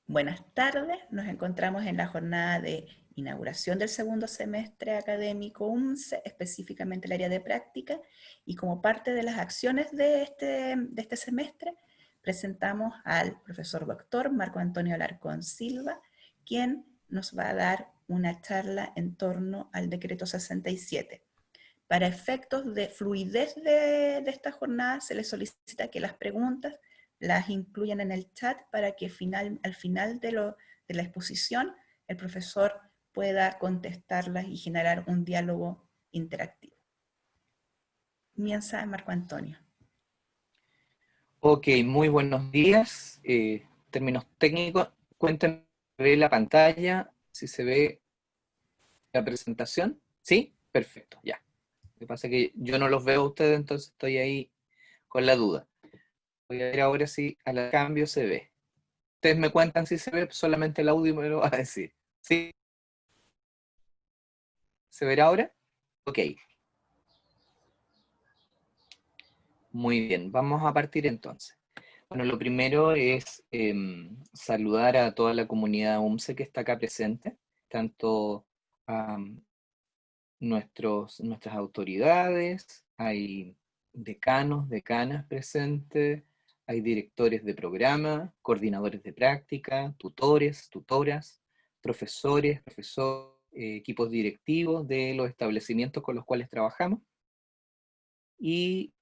Buenas tardes, nos encontramos en la jornada de inauguración del segundo semestre académico UMSE, específicamente el área de práctica, y como parte de las acciones de este semestre, presentamos al profesor doctor Marco Antonio Alarcón Silva, quien nos va a dar una charla en torno al decreto 67. Para efectos de fluidez de esta jornada, se les solicita que las preguntas las incluyan en el chat para que al final de la exposición el profesor pueda contestarlas y generar un diálogo interactivo. Comienza Marco Antonio. Ok, muy buenos días. Términos técnicos, cuéntenme si se ve la pantalla, si se ve la presentación. ¿Sí? Perfecto, ya. Lo que pasa es que yo no los veo a ustedes, entonces estoy ahí con la duda. Voy a ver ahora si al cambio se ve. Ustedes me cuentan si se ve, solamente el audio me lo va a decir. ¿Sí? ¿Se verá ahora? Ok. Muy bien, vamos a partir entonces. Bueno, lo primero es saludar a toda la comunidad UMSE que está acá presente, tanto a nuestras autoridades, hay decanos, decanas presentes, hay directores de programa, coordinadores de práctica, tutores, tutoras, profesores, equipos directivos de los establecimientos con los cuales trabajamos. Y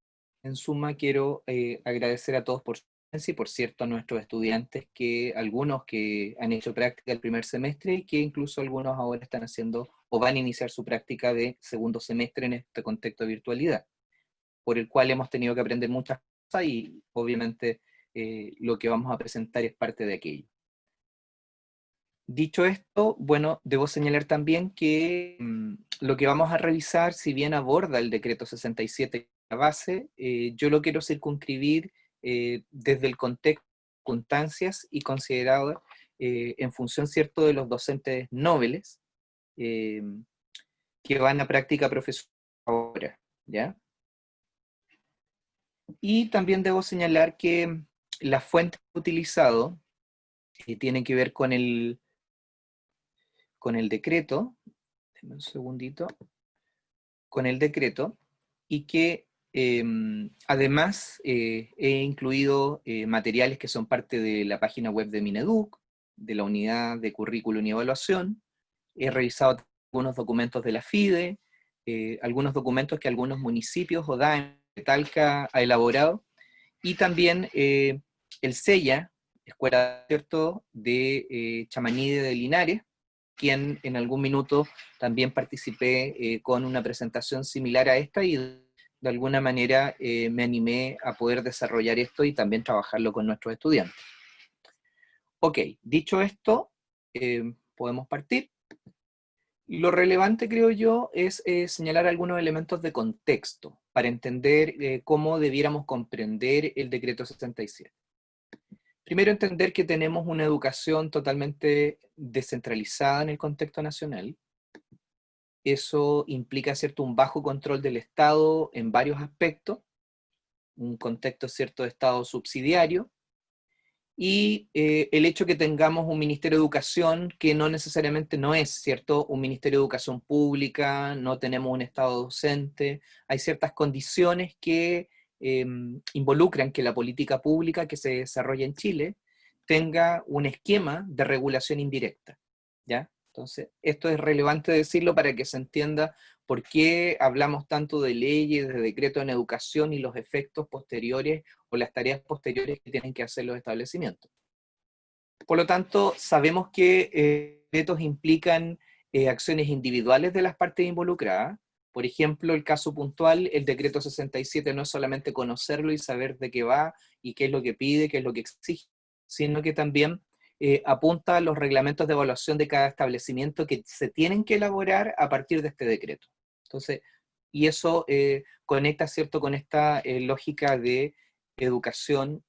en suma quiero agradecer a todos por su presencia y por cierto a nuestros estudiantes, que algunos que han hecho práctica el primer semestre y que incluso algunos ahora están haciendo o van a iniciar su práctica de segundo semestre en este contexto de virtualidad, por el cual hemos tenido que aprender muchas cosas y obviamente lo que vamos a presentar es parte de aquello. Dicho esto, bueno, debo señalar también que lo que vamos a revisar, si bien aborda el decreto 67 la base, yo lo quiero circunscribir desde el contexto, circunstancias y considerado en función, cierto, de los docentes nobles eh, que van a práctica profesional ahora, ¿ya? Y también debo señalar que la fuente utilizado tiene que ver con el decreto. Deme un segundito. Con el decreto, y que además he incluido materiales que son parte de la página web de Mineduc, de la unidad de currículum y evaluación. He revisado algunos documentos de la FIDE, algunos documentos que algunos municipios o DAEM de Talca ha elaborado, y también el SEIA, Escuela, ¿cierto?, de Chamaní de Linares, quien en algún minuto también participé con una presentación similar a esta y de alguna manera me animé a poder desarrollar esto y también trabajarlo con nuestros estudiantes. Ok, dicho esto, podemos partir. Lo relevante, creo yo, es señalar algunos elementos de contexto para entender cómo debiéramos comprender el decreto 67. Primero, entender que tenemos una educación totalmente descentralizada en el contexto nacional. Eso implica, ¿cierto?, un bajo control del Estado en varios aspectos, un contexto, ¿cierto?, de Estado subsidiario, y el hecho que tengamos un Ministerio de Educación que no necesariamente no es, ¿cierto?, un Ministerio de Educación Pública, no tenemos un Estado docente, hay ciertas condiciones que involucran que la política pública que se desarrolla en Chile tenga un esquema de regulación indirecta, ¿ya? Entonces, esto es relevante decirlo para que se entienda por qué hablamos tanto de leyes, de decretos en educación y los efectos posteriores o las tareas posteriores que tienen que hacer los establecimientos. Por lo tanto, sabemos que decretos implican acciones individuales de las partes involucradas. Por ejemplo, el caso puntual, el decreto 67 no es solamente conocerlo y saber de qué va y qué es lo que pide, qué es lo que exige, sino que también apunta a los reglamentos de evaluación de cada establecimiento que se tienen que elaborar a partir de este decreto. Entonces, y eso conecta, ¿cierto?, con esta lógica de educación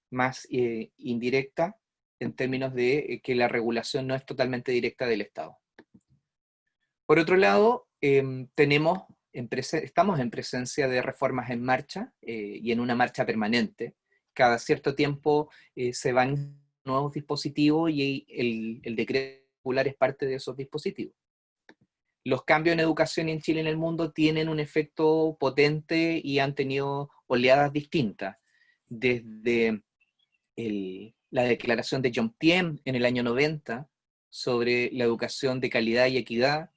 más indirecta, en términos de que la regulación no es totalmente directa del Estado. Por otro lado, estamos en presencia de reformas en marcha y en una marcha permanente. Cada cierto tiempo se van nuevos dispositivos y el decreto popular es parte de esos dispositivos. Los cambios en educación en Chile y en el mundo tienen un efecto potente y han tenido oleadas distintas. Desde la declaración de Jomtien en el año 90 sobre la educación de calidad y equidad,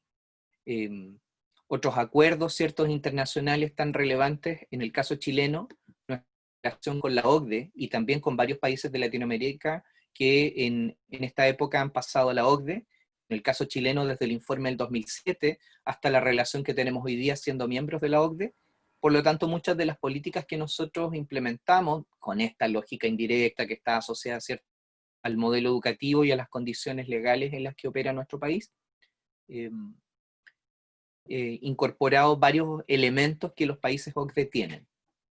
otros acuerdos ciertos internacionales tan relevantes, en el caso chileno, nuestra relación con la OCDE y también con varios países de Latinoamérica que en esta época han pasado a la OCDE, en el caso chileno desde el informe del 2007 hasta la relación que tenemos hoy día siendo miembros de la OCDE. Por lo tanto, muchas de las políticas que nosotros implementamos con esta lógica indirecta que está asociada, ¿cierto?, al modelo educativo y a las condiciones legales en las que opera nuestro país, incorporado varios elementos que los países OCDE tienen.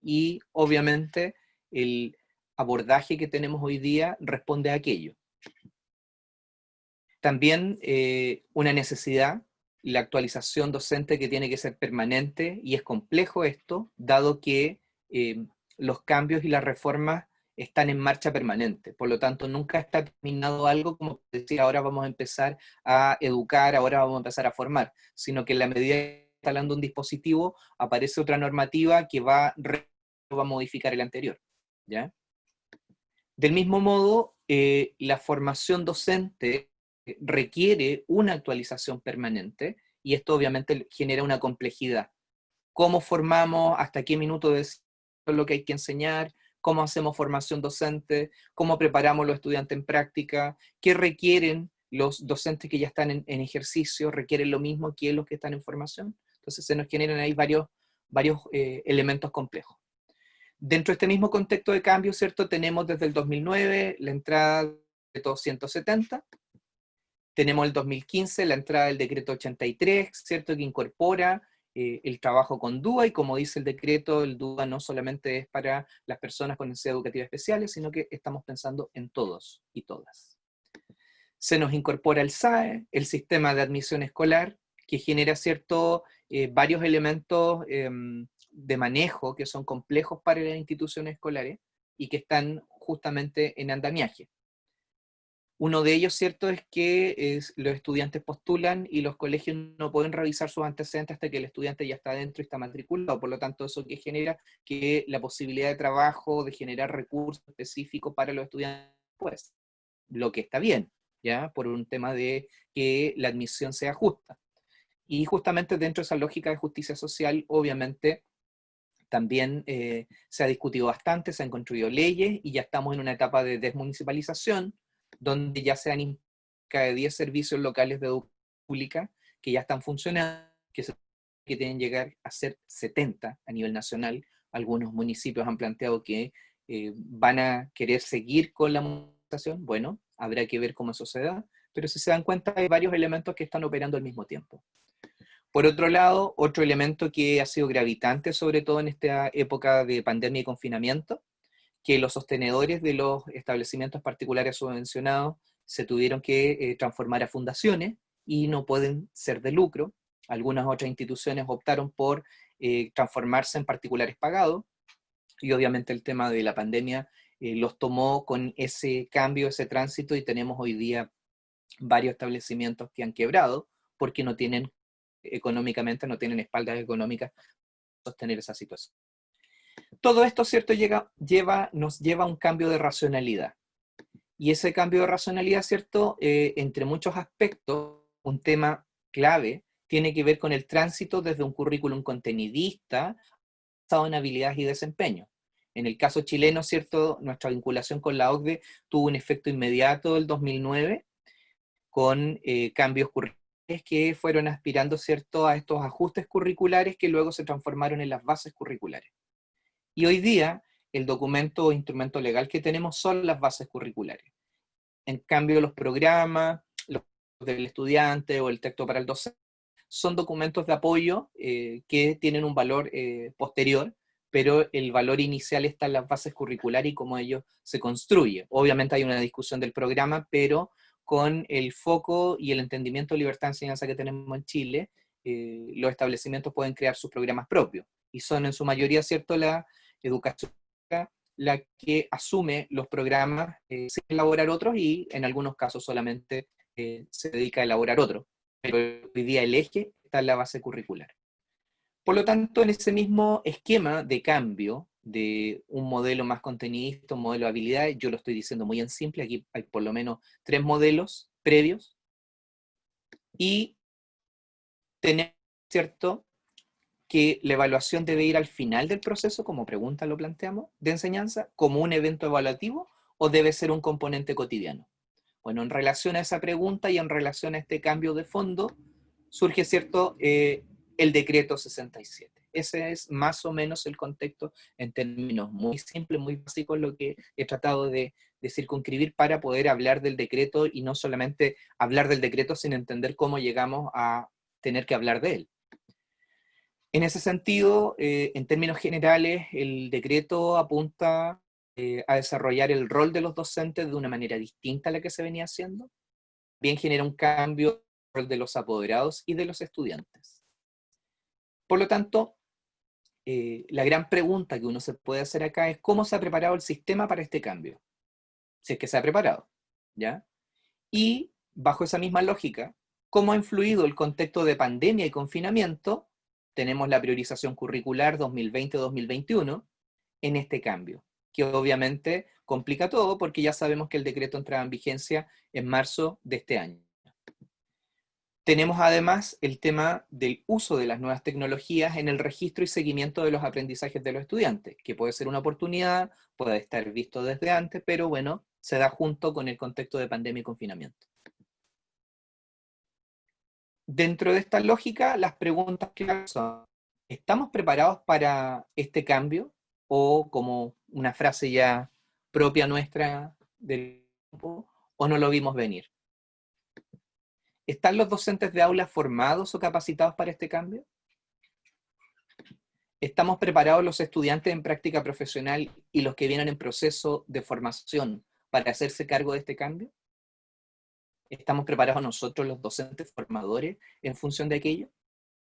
Y obviamente el abordaje que tenemos hoy día responde a aquello. También una necesidad, la actualización docente que tiene que ser permanente, y es complejo esto, dado que los cambios y las reformas están en marcha permanente. Por lo tanto, nunca está terminado algo como decir, ahora vamos a empezar a educar, ahora vamos a empezar a formar, sino que en la medida que está instalando un dispositivo, aparece otra normativa que va a modificar el anterior, ¿ya? Del mismo modo, la formación docente requiere una actualización permanente, y esto obviamente genera una complejidad. ¿Cómo formamos? ¿Hasta qué minuto es lo que hay que enseñar? ¿Cómo hacemos formación docente? ¿Cómo preparamos los estudiantes en práctica? ¿Qué requieren los docentes que ya están en ejercicio? ¿Requieren lo mismo que los que están en formación? Entonces se nos generan ahí varios elementos complejos. Dentro de este mismo contexto de cambio, ¿cierto?, tenemos desde el 2009 la entrada del decreto 170, tenemos el 2015 la entrada del decreto 83, ¿cierto?, que incorpora el trabajo con DUA, y como dice el decreto, el DUA no solamente es para las personas con necesidades educativas especiales, sino que estamos pensando en todos y todas. Se nos incorpora el SAE, el sistema de admisión escolar, que genera varios elementos de manejo que son complejos para las instituciones escolares y que están justamente en andamiaje. Uno de ellos, ¿cierto?, es que los estudiantes postulan y los colegios no pueden revisar sus antecedentes hasta que el estudiante ya está dentro y está matriculado. Por lo tanto, eso que genera que la posibilidad de trabajo, de generar recursos específicos para los estudiantes, pues, lo que está bien, ¿ya?, por un tema de que la admisión sea justa. Y justamente dentro de esa lógica de justicia social, obviamente, también se ha discutido bastante, se han construido leyes y ya estamos en una etapa de desmunicipalización, donde ya se han cerca de 10 servicios locales de educación pública que ya están funcionando, que tienen que llegar a ser 70 a nivel nacional. Algunos municipios han planteado que van a querer seguir con la municipalización. Bueno, habrá que ver cómo eso se da, pero si se dan cuenta hay varios elementos que están operando al mismo tiempo. Por otro lado, otro elemento que ha sido gravitante, sobre todo en esta época de pandemia y confinamiento, que los sostenedores de los establecimientos particulares subvencionados se tuvieron que transformar a fundaciones y no pueden ser de lucro. Algunas otras instituciones optaron por transformarse en particulares pagados, y obviamente el tema de la pandemia los tomó con ese cambio, ese tránsito, y tenemos hoy día varios establecimientos que han quebrado porque no tienen económicamente, no tienen espaldas económicas para sostener esa situación. Todo esto, ¿cierto?, nos lleva a un cambio de racionalidad. Y ese cambio de racionalidad, ¿cierto?, entre muchos aspectos, un tema clave tiene que ver con el tránsito desde un currículum contenidista basado en habilidades y desempeño. En el caso chileno, ¿cierto?, nuestra vinculación con la OCDE tuvo un efecto inmediato del 2009, con cambios curriculares que fueron aspirando, ¿cierto?, a estos ajustes curriculares que luego se transformaron en las bases curriculares. Y hoy día, el documento o instrumento legal que tenemos son las bases curriculares. En cambio, los programas, los del estudiante o el texto para el docente, son documentos de apoyo que tienen un valor posterior, pero el valor inicial está en las bases curriculares y cómo ello se construye. Obviamente hay una discusión del programa, pero con el foco y el entendimiento de libertad de enseñanza que tenemos en Chile, los establecimientos pueden crear sus programas propios, y son en su mayoría, ¿cierto?, la educación la que asume los programas sin elaborar otros y en algunos casos solamente se dedica a elaborar otros. Pero hoy día el eje está en la base curricular. Por lo tanto, en ese mismo esquema de cambio de un modelo más contenidista, un modelo de habilidades, yo lo estoy diciendo muy en simple, aquí hay por lo menos 3 modelos previos, y tenemos, ¿cierto?, que la evaluación debe ir al final del proceso, como pregunta lo planteamos, de enseñanza, como un evento evaluativo, o debe ser un componente cotidiano. Bueno, en relación a esa pregunta y en relación a este cambio de fondo, surge, ¿cierto?, el decreto 67. Ese es más o menos el contexto en términos muy simples, muy básicos, lo que he tratado de circunscribir para poder hablar del decreto y no solamente hablar del decreto sin entender cómo llegamos a tener que hablar de él. En ese sentido, en términos generales, el decreto apunta a desarrollar el rol de los docentes de una manera distinta a la que se venía haciendo. Bien genera un cambio en el rol de los apoderados y de los estudiantes. Por lo tanto, la gran pregunta que uno se puede hacer acá es cómo se ha preparado el sistema para este cambio. Si es que se ha preparado, ¿ya? Y bajo esa misma lógica, ¿cómo ha influido el contexto de pandemia y confinamiento? Tenemos la priorización curricular 2020-2021 en este cambio, que obviamente complica todo porque ya sabemos que el decreto entraba en vigencia en marzo de este año. Tenemos además el tema del uso de las nuevas tecnologías en el registro y seguimiento de los aprendizajes de los estudiantes, que puede ser una oportunidad, puede estar visto desde antes, pero bueno, se da junto con el contexto de pandemia y confinamiento. Dentro de esta lógica, las preguntas claras son, ¿estamos preparados para este cambio? O como una frase ya propia nuestra del grupo, ¿o no lo vimos venir? ¿Están los docentes de aula formados o capacitados para este cambio? ¿Estamos preparados los estudiantes en práctica profesional y los que vienen en proceso de formación para hacerse cargo de este cambio? ¿Estamos preparados nosotros los docentes formadores en función de aquello?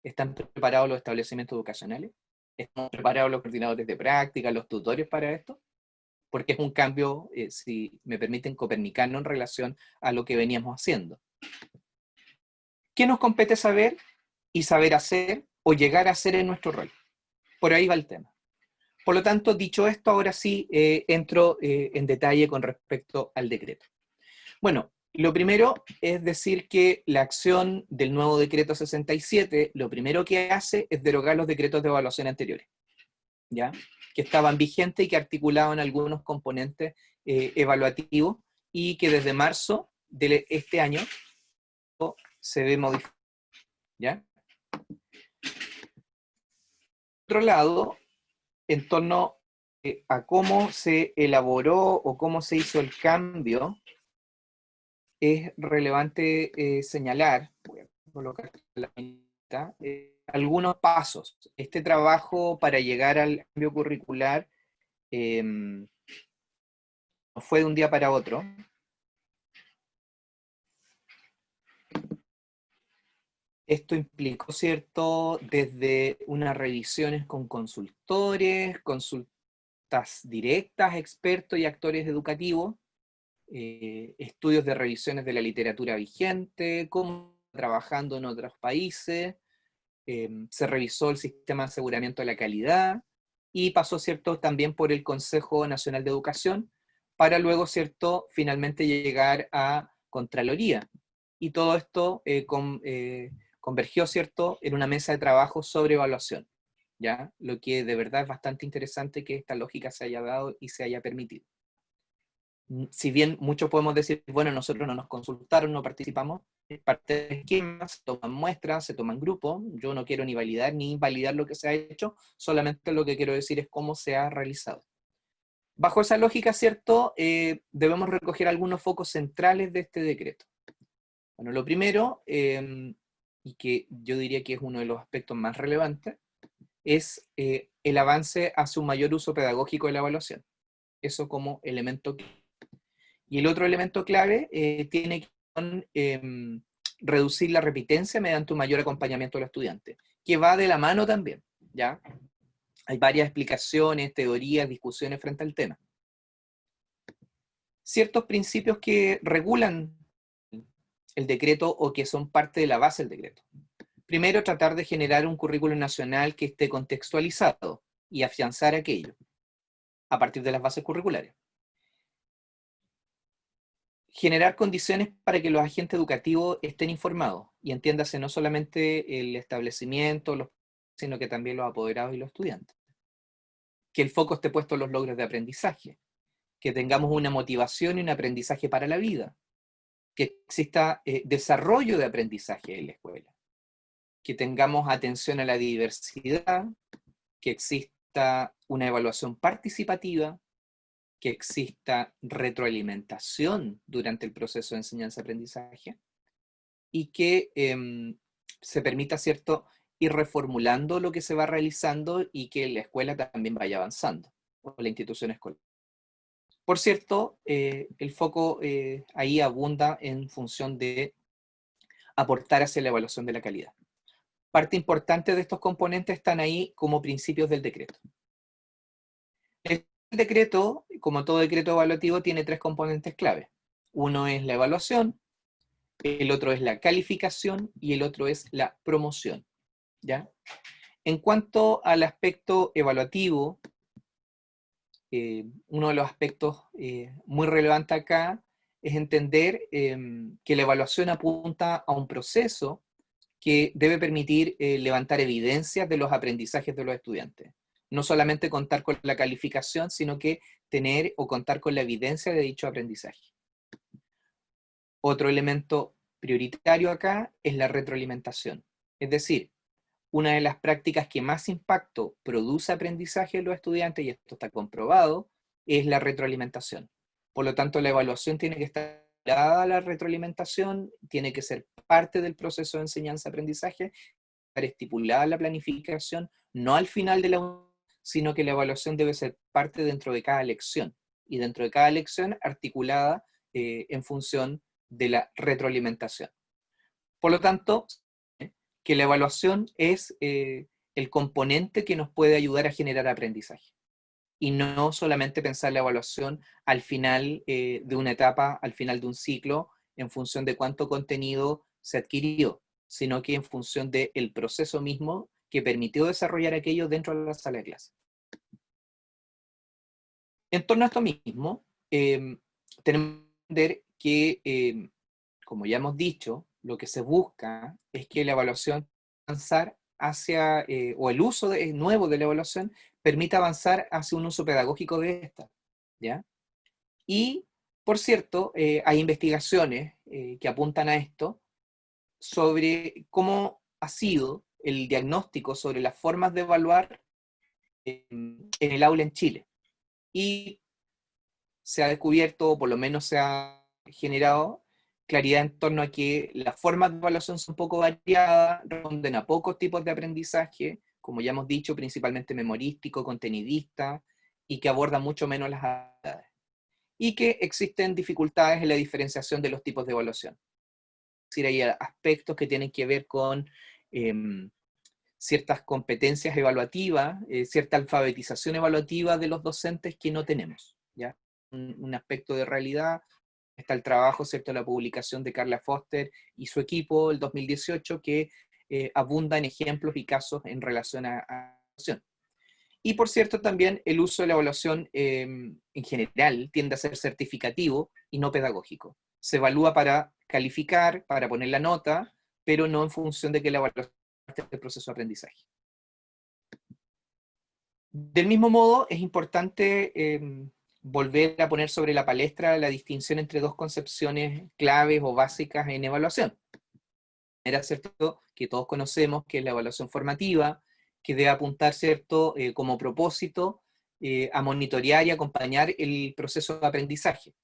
¿Están preparados los establecimientos educacionales? ¿Están preparados los coordinadores de práctica, los tutores para esto? Porque es un cambio, si me permiten, copernicano en relación a lo que veníamos haciendo. ¿Qué nos compete saber y saber hacer o llegar a hacer en nuestro rol? Por ahí va el tema. Por lo tanto, dicho esto, ahora sí entro en detalle con respecto al decreto. Bueno, lo primero es decir que la acción del nuevo decreto 67, lo primero que hace es derogar los decretos de evaluación anteriores, ¿ya? Que estaban vigentes y que articulaban algunos componentes evaluativos y que desde marzo de este año se ve modificado, ¿ya? Por otro lado, en torno a cómo se elaboró o cómo se hizo el cambio, es relevante señalar, voy a colocar la mitad, algunos pasos. Este trabajo para llegar al cambio curricular no fue de un día para otro. Esto implicó, ¿cierto?, desde unas revisiones con consultores, consultas directas, expertos y actores educativos, estudios de revisiones de la literatura vigente, cómo trabajando en otros países, se revisó el sistema de aseguramiento de la calidad y pasó, ¿cierto?, también por el Consejo Nacional de Educación, para luego, ¿cierto?, finalmente llegar a Contraloría. Y todo esto convergió, ¿cierto?, en una mesa de trabajo sobre evaluación, ¿ya? Lo que de verdad es bastante interesante que esta lógica se haya dado y se haya permitido. Si bien muchos podemos decir, bueno, nosotros no nos consultaron, no participamos, es parte del esquema, se toman muestras, se toman grupos, yo no quiero ni validar ni invalidar lo que se ha hecho, solamente lo que quiero decir es cómo se ha realizado. Bajo esa lógica, ¿cierto?, debemos recoger algunos focos centrales de este decreto. Bueno, lo primero, y que yo diría que es uno de los aspectos más relevantes, es el avance hacia un mayor uso pedagógico de la evaluación. Eso como elemento clave. Y el otro elemento clave tiene que ver con reducir la repitencia mediante un mayor acompañamiento de los estudiantes, que va de la mano también, ¿ya? Hay varias explicaciones, teorías, discusiones frente al tema. Ciertos principios que regulan el decreto o que son parte de la base del decreto. Primero, tratar de generar un currículo nacional que esté contextualizado y afianzar aquello a partir de las bases curriculares. Generar condiciones para que los agentes educativos estén informados, y entiéndase no solamente el establecimiento, sino que también los apoderados y los estudiantes. Que el foco esté puesto en los logros de aprendizaje, que tengamos una motivación y un aprendizaje para la vida, que exista desarrollo de aprendizaje en la escuela, que tengamos atención a la diversidad, que exista una evaluación participativa, que exista retroalimentación durante el proceso de enseñanza-aprendizaje y que se permita, ¿cierto?, ir reformulando lo que se va realizando y que la escuela también vaya avanzando, o la institución escolar. Por cierto, el foco ahí abunda en función de aportar hacia la evaluación de la calidad. Parte importante de estos componentes están ahí como principios del decreto. El decreto, como todo decreto evaluativo, tiene tres componentes clave. Uno es la evaluación, el otro es la calificación y el otro es la promoción, ¿ya? En cuanto al aspecto evaluativo, uno de los aspectos muy relevantes acá es entender que la evaluación apunta a un proceso que debe permitir levantar evidencias de los aprendizajes de los estudiantes. No solamente contar con la calificación, sino que tener o contar con la evidencia de dicho aprendizaje. Otro elemento prioritario acá es la retroalimentación. Es decir, una de las prácticas que más impacto produce aprendizaje en los estudiantes, y esto está comprobado, es la retroalimentación. Por lo tanto, la evaluación tiene que estar ligada a la retroalimentación, tiene que ser parte del proceso de enseñanza-aprendizaje, estar estipulada la planificación, no al final de la, sino que la evaluación debe ser parte dentro de cada lección, y dentro de cada lección articulada en función de la retroalimentación. Por lo tanto, que la evaluación es el componente que nos puede ayudar a generar aprendizaje. Y no solamente pensar la evaluación al final de una etapa, al final de un ciclo, en función de cuánto contenido se adquirió, sino que en función del proceso mismo que permitió desarrollar aquello dentro de la sala de clase. En torno a esto mismo, tenemos que entender que, como ya hemos dicho, lo que se busca es que la evaluación avanzar hacia, o el uso nuevo de la evaluación permita avanzar hacia un uso pedagógico de esta, ¿ya? Y, por cierto, hay investigaciones que apuntan a esto sobre cómo ha sido el diagnóstico sobre las formas de evaluar en el aula en Chile. Y se ha descubierto, o por lo menos se ha generado, claridad en torno a que las formas de evaluación son un poco variadas, responden a pocos tipos de aprendizaje, como ya hemos dicho, principalmente memorístico, contenidista, y que abordan mucho menos las habilidades. Y que existen dificultades en la diferenciación de los tipos de evaluación. Es decir, hay aspectos que tienen que ver con ciertas competencias evaluativas, cierta alfabetización evaluativa de los docentes que no tenemos, ¿ya? Un aspecto de realidad. Está el trabajo, ¿cierto?, la publicación de Carla Foster y su equipo, el 2018, que abunda en ejemplos y casos en relación a evaluación. Y por cierto, también el uso de la evaluación en general tiende a ser certificativo y no pedagógico. Se evalúa para calificar, para poner la nota, pero no en función de que la evaluación es parte del proceso de aprendizaje. Del mismo modo, es importante volver a poner sobre la palestra la distinción entre dos concepciones claves o básicas en evaluación. Era cierto que todos conocemos que es la evaluación formativa, que debe apuntar, ¿cierto?, como propósito a monitorear y acompañar el proceso de aprendizaje,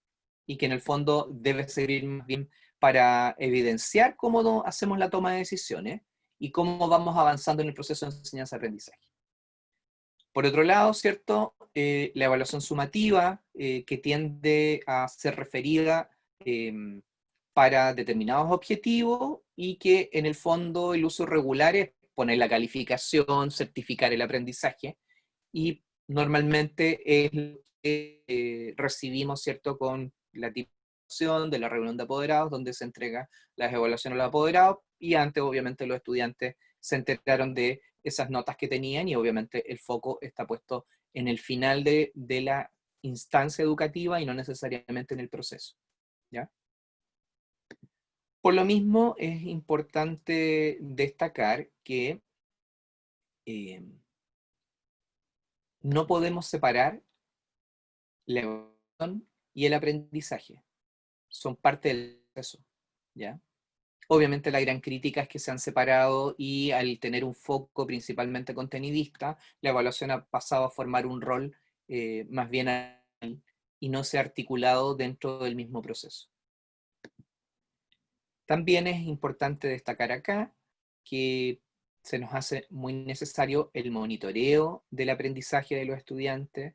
y que en el fondo debe servir más bien para evidenciar cómo hacemos la toma de decisiones y cómo vamos avanzando en el proceso de enseñanza-aprendizaje. Por otro lado, ¿cierto?, la evaluación sumativa, que tiende a ser referida para determinados objetivos y que en el fondo el uso regular es poner la calificación, certificar el aprendizaje, y normalmente es lo que recibimos, ¿cierto?, con la tipificación de la reunión de apoderados, donde se entrega las evaluaciones a los apoderados, y antes obviamente los estudiantes se enteraron de esas notas que tenían, y obviamente el foco está puesto en el final de la instancia educativa y no necesariamente en el proceso, ¿ya? Por lo mismo es importante destacar que no podemos separar la evaluación y el aprendizaje. Son parte del proceso, ¿ya? Obviamente la gran crítica es que se han separado y al tener un foco principalmente contenidista, la evaluación ha pasado a formar un rol más bien y no se ha articulado dentro del mismo proceso. También es importante destacar acá que se nos hace muy necesario el monitoreo del aprendizaje de los estudiantes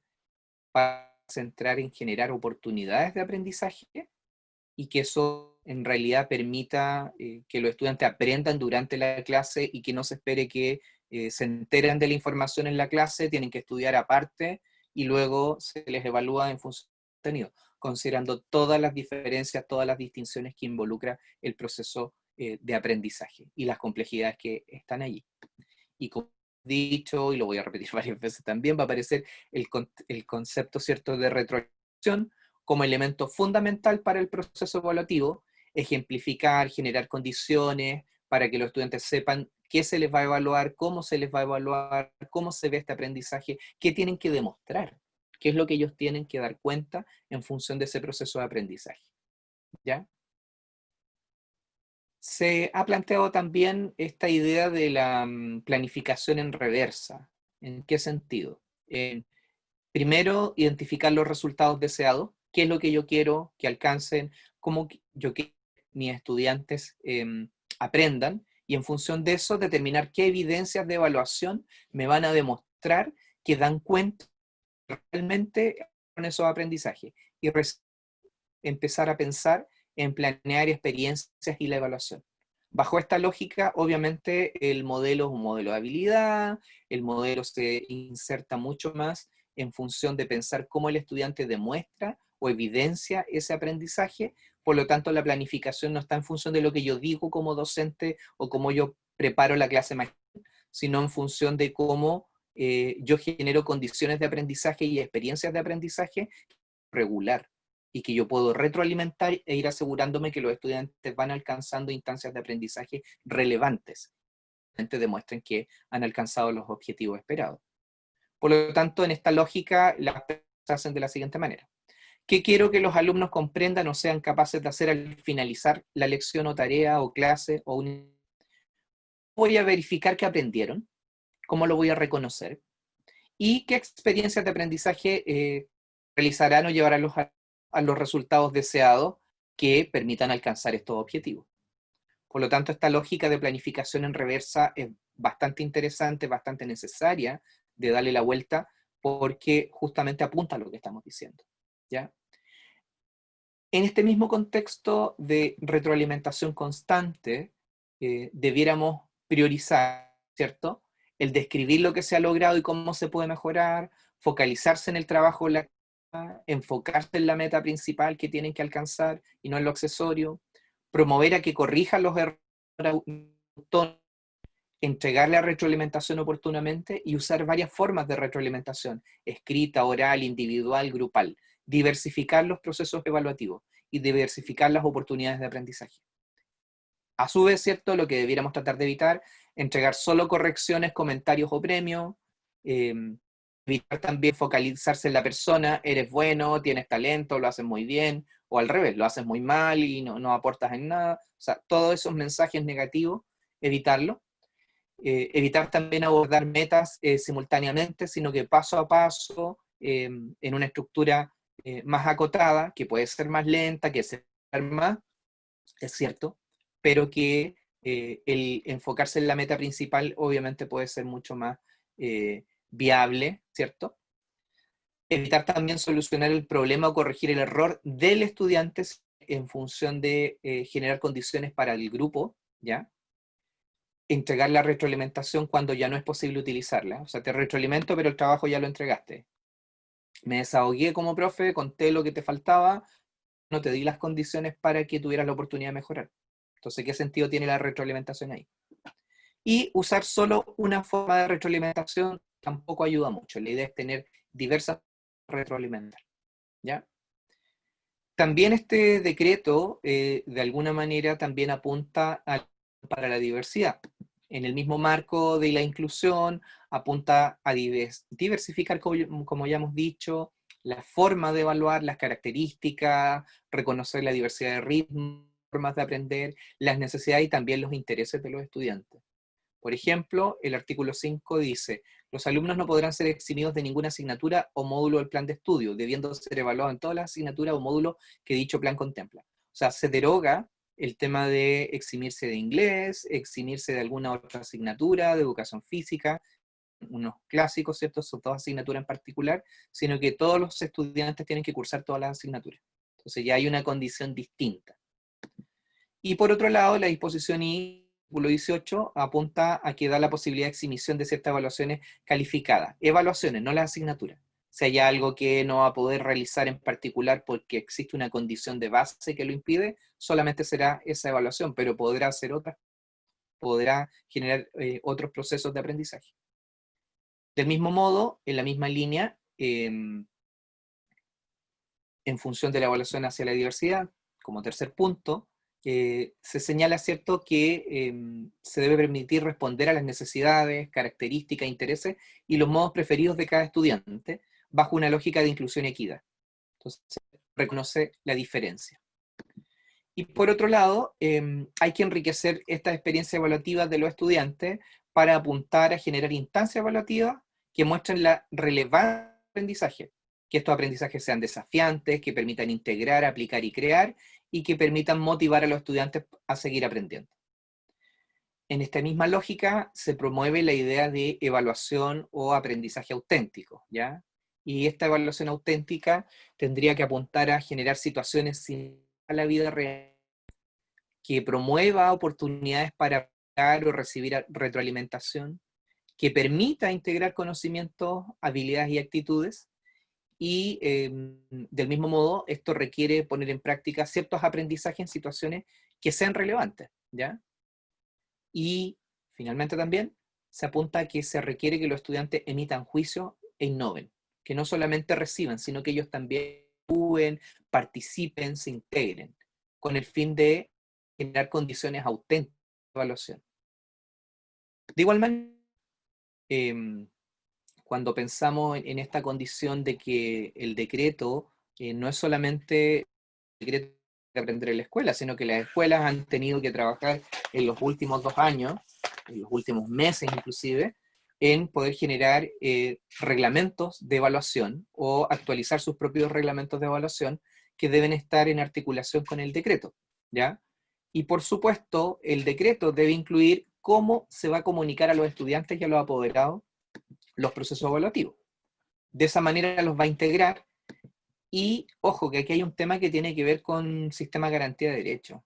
para centrar en generar oportunidades de aprendizaje y que eso en realidad permita que los estudiantes aprendan durante la clase y que no se espere que se enteren de la información en la clase, tienen que estudiar aparte y luego se les evalúa en función del contenido, considerando todas las diferencias, todas las distinciones que involucra el proceso de aprendizaje y las complejidades que están allí. Y como he dicho, y lo voy a repetir varias veces también, va a aparecer el concepto, ¿cierto?, de retroalimentación como elemento fundamental para el proceso evaluativo, ejemplificar, generar condiciones para que los estudiantes sepan qué se les va a evaluar, cómo se les va a evaluar, cómo se ve este aprendizaje, qué tienen que demostrar, qué es lo que ellos tienen que dar cuenta en función de ese proceso de aprendizaje, ¿ya? Se ha planteado también esta idea de la planificación en reversa. ¿En qué sentido? Primero, identificar los resultados deseados, qué es lo que yo quiero que alcancen, cómo yo quiero que mis estudiantes aprendan, y en función de eso determinar qué evidencias de evaluación me van a demostrar que dan cuenta realmente con esos aprendizajes, y empezar a pensar en planear experiencias y la evaluación. Bajo esta lógica, obviamente, el modelo es un modelo de habilidad, el modelo se inserta mucho más en función de pensar cómo el estudiante demuestra o evidencia ese aprendizaje, por lo tanto la planificación no está en función de lo que yo digo como docente o cómo yo preparo la clase magistral, sino en función de cómo yo genero condiciones de aprendizaje y experiencias de aprendizaje regular, y que yo puedo retroalimentar e ir asegurándome que los estudiantes van alcanzando instancias de aprendizaje relevantes, que demuestren que han alcanzado los objetivos esperados. Por lo tanto, en esta lógica, las preguntas se hacen de la siguiente manera. ¿Qué quiero que los alumnos comprendan o sean capaces de hacer al finalizar la lección o tarea o clase? Voy a verificar que aprendieron, cómo lo voy a reconocer, y qué experiencias de aprendizaje realizarán o llevarán a los resultados deseados que permitan alcanzar estos objetivos. Por lo tanto, esta lógica de planificación en reversa es bastante interesante, bastante necesaria de darle la vuelta, porque justamente apunta a lo que estamos diciendo, ¿ya? En este mismo contexto de retroalimentación constante, debiéramos priorizar, ¿cierto?, el describir lo que se ha logrado y cómo se puede mejorar, focalizarse en el trabajo, enfocarse en la meta principal que tienen que alcanzar y no en lo accesorio, promover a que corrijan los errores, entregar la retroalimentación oportunamente y usar varias formas de retroalimentación, escrita, oral, individual, grupal, diversificar los procesos evaluativos y diversificar las oportunidades de aprendizaje. A su vez, ¿cierto?, lo que debiéramos tratar de evitar, entregar solo correcciones, comentarios o premios, evitar también focalizarse en la persona, eres bueno, tienes talento, lo haces muy bien, o al revés, lo haces muy mal y no aportas en nada. O sea, todos esos mensajes negativos, evitarlo. Evitar también abordar metas simultáneamente, sino que paso a paso, en una estructura más acotada, que puede ser más lenta, que se más, es cierto, pero que el enfocarse en la meta principal obviamente puede ser mucho más viable, ¿cierto? Evitar también solucionar el problema o corregir el error del estudiante en función de generar condiciones para el grupo, ¿ya? entregar la retroalimentación cuando ya no es posible utilizarla. O sea, te retroalimento, pero el trabajo ya lo entregaste. Me desahogué como profe, conté lo que te faltaba, no te di las condiciones para que tuvieras la oportunidad de mejorar. Entonces, ¿qué sentido tiene la retroalimentación ahí? Y usar solo una forma de retroalimentación tampoco ayuda mucho. La idea es tener diversas retroalimentar, ¿ya? También este decreto, de alguna manera, también apunta para la diversidad. En el mismo marco de la inclusión, apunta a diversificar, como ya hemos dicho, la forma de evaluar, las características, reconocer la diversidad de ritmos, formas de aprender, las necesidades y también los intereses de los estudiantes. Por ejemplo, el artículo 5 dice: los alumnos no podrán ser eximidos de ninguna asignatura o módulo del plan de estudio, debiendo ser evaluados en todas las asignaturas o módulos que dicho plan contempla. O sea, se deroga el tema de eximirse de inglés, eximirse de alguna otra asignatura, de educación física, unos clásicos, ¿cierto? Son todas asignaturas en particular, sino que todos los estudiantes tienen que cursar todas las asignaturas. Entonces ya hay una condición distinta. Y por otro lado, la disposición I, artículo 18, apunta a que da la posibilidad de exhibición de ciertas evaluaciones calificadas. Evaluaciones, no las asignaturas. Si hay algo que no va a poder realizar en particular porque existe una condición de base que lo impide, solamente será esa evaluación, pero podrá hacer otras, podrá generar otros procesos de aprendizaje. Del mismo modo, en la misma línea, en función de la evaluación hacia la diversidad, como tercer punto, se señala, ¿cierto?, que se debe permitir responder a las necesidades, características, intereses y los modos preferidos de cada estudiante bajo una lógica de inclusión y equidad. Entonces, reconoce la diferencia. Y por otro lado, hay que enriquecer estas experiencias evaluativas de los estudiantes para apuntar a generar instancias evaluativas que muestren la relevancia del aprendizaje, que estos aprendizajes sean desafiantes, que permitan integrar, aplicar y crear, y que permitan motivar a los estudiantes a seguir aprendiendo. En esta misma lógica se promueve la idea de evaluación o aprendizaje auténtico, ¿ya? Y esta evaluación auténtica tendría que apuntar a generar situaciones similares a la vida real, que promueva oportunidades para aplicar o recibir retroalimentación, que permita integrar conocimientos, habilidades y actitudes, y del mismo modo, esto requiere poner en práctica ciertos aprendizajes en situaciones que sean relevantes, ¿ya? Y finalmente también se apunta a que se requiere que los estudiantes emitan juicio e innoven, que no solamente reciban, sino que ellos también actúen, participen, se integren, con el fin de generar condiciones auténticas de evaluación. De igual manera, cuando pensamos en esta condición de que el decreto no es solamente el decreto de aprender en la escuela, sino que las escuelas han tenido que trabajar en los últimos 2 años, en los últimos meses inclusive, en poder generar reglamentos de evaluación o actualizar sus propios reglamentos de evaluación que deben estar en articulación con el decreto, ¿ya? Y por supuesto, el decreto debe incluir cómo se va a comunicar a los estudiantes y a los apoderados los procesos evaluativos. De esa manera los va a integrar. Y ojo, que aquí hay un tema que tiene que ver con sistema de garantía de derechos,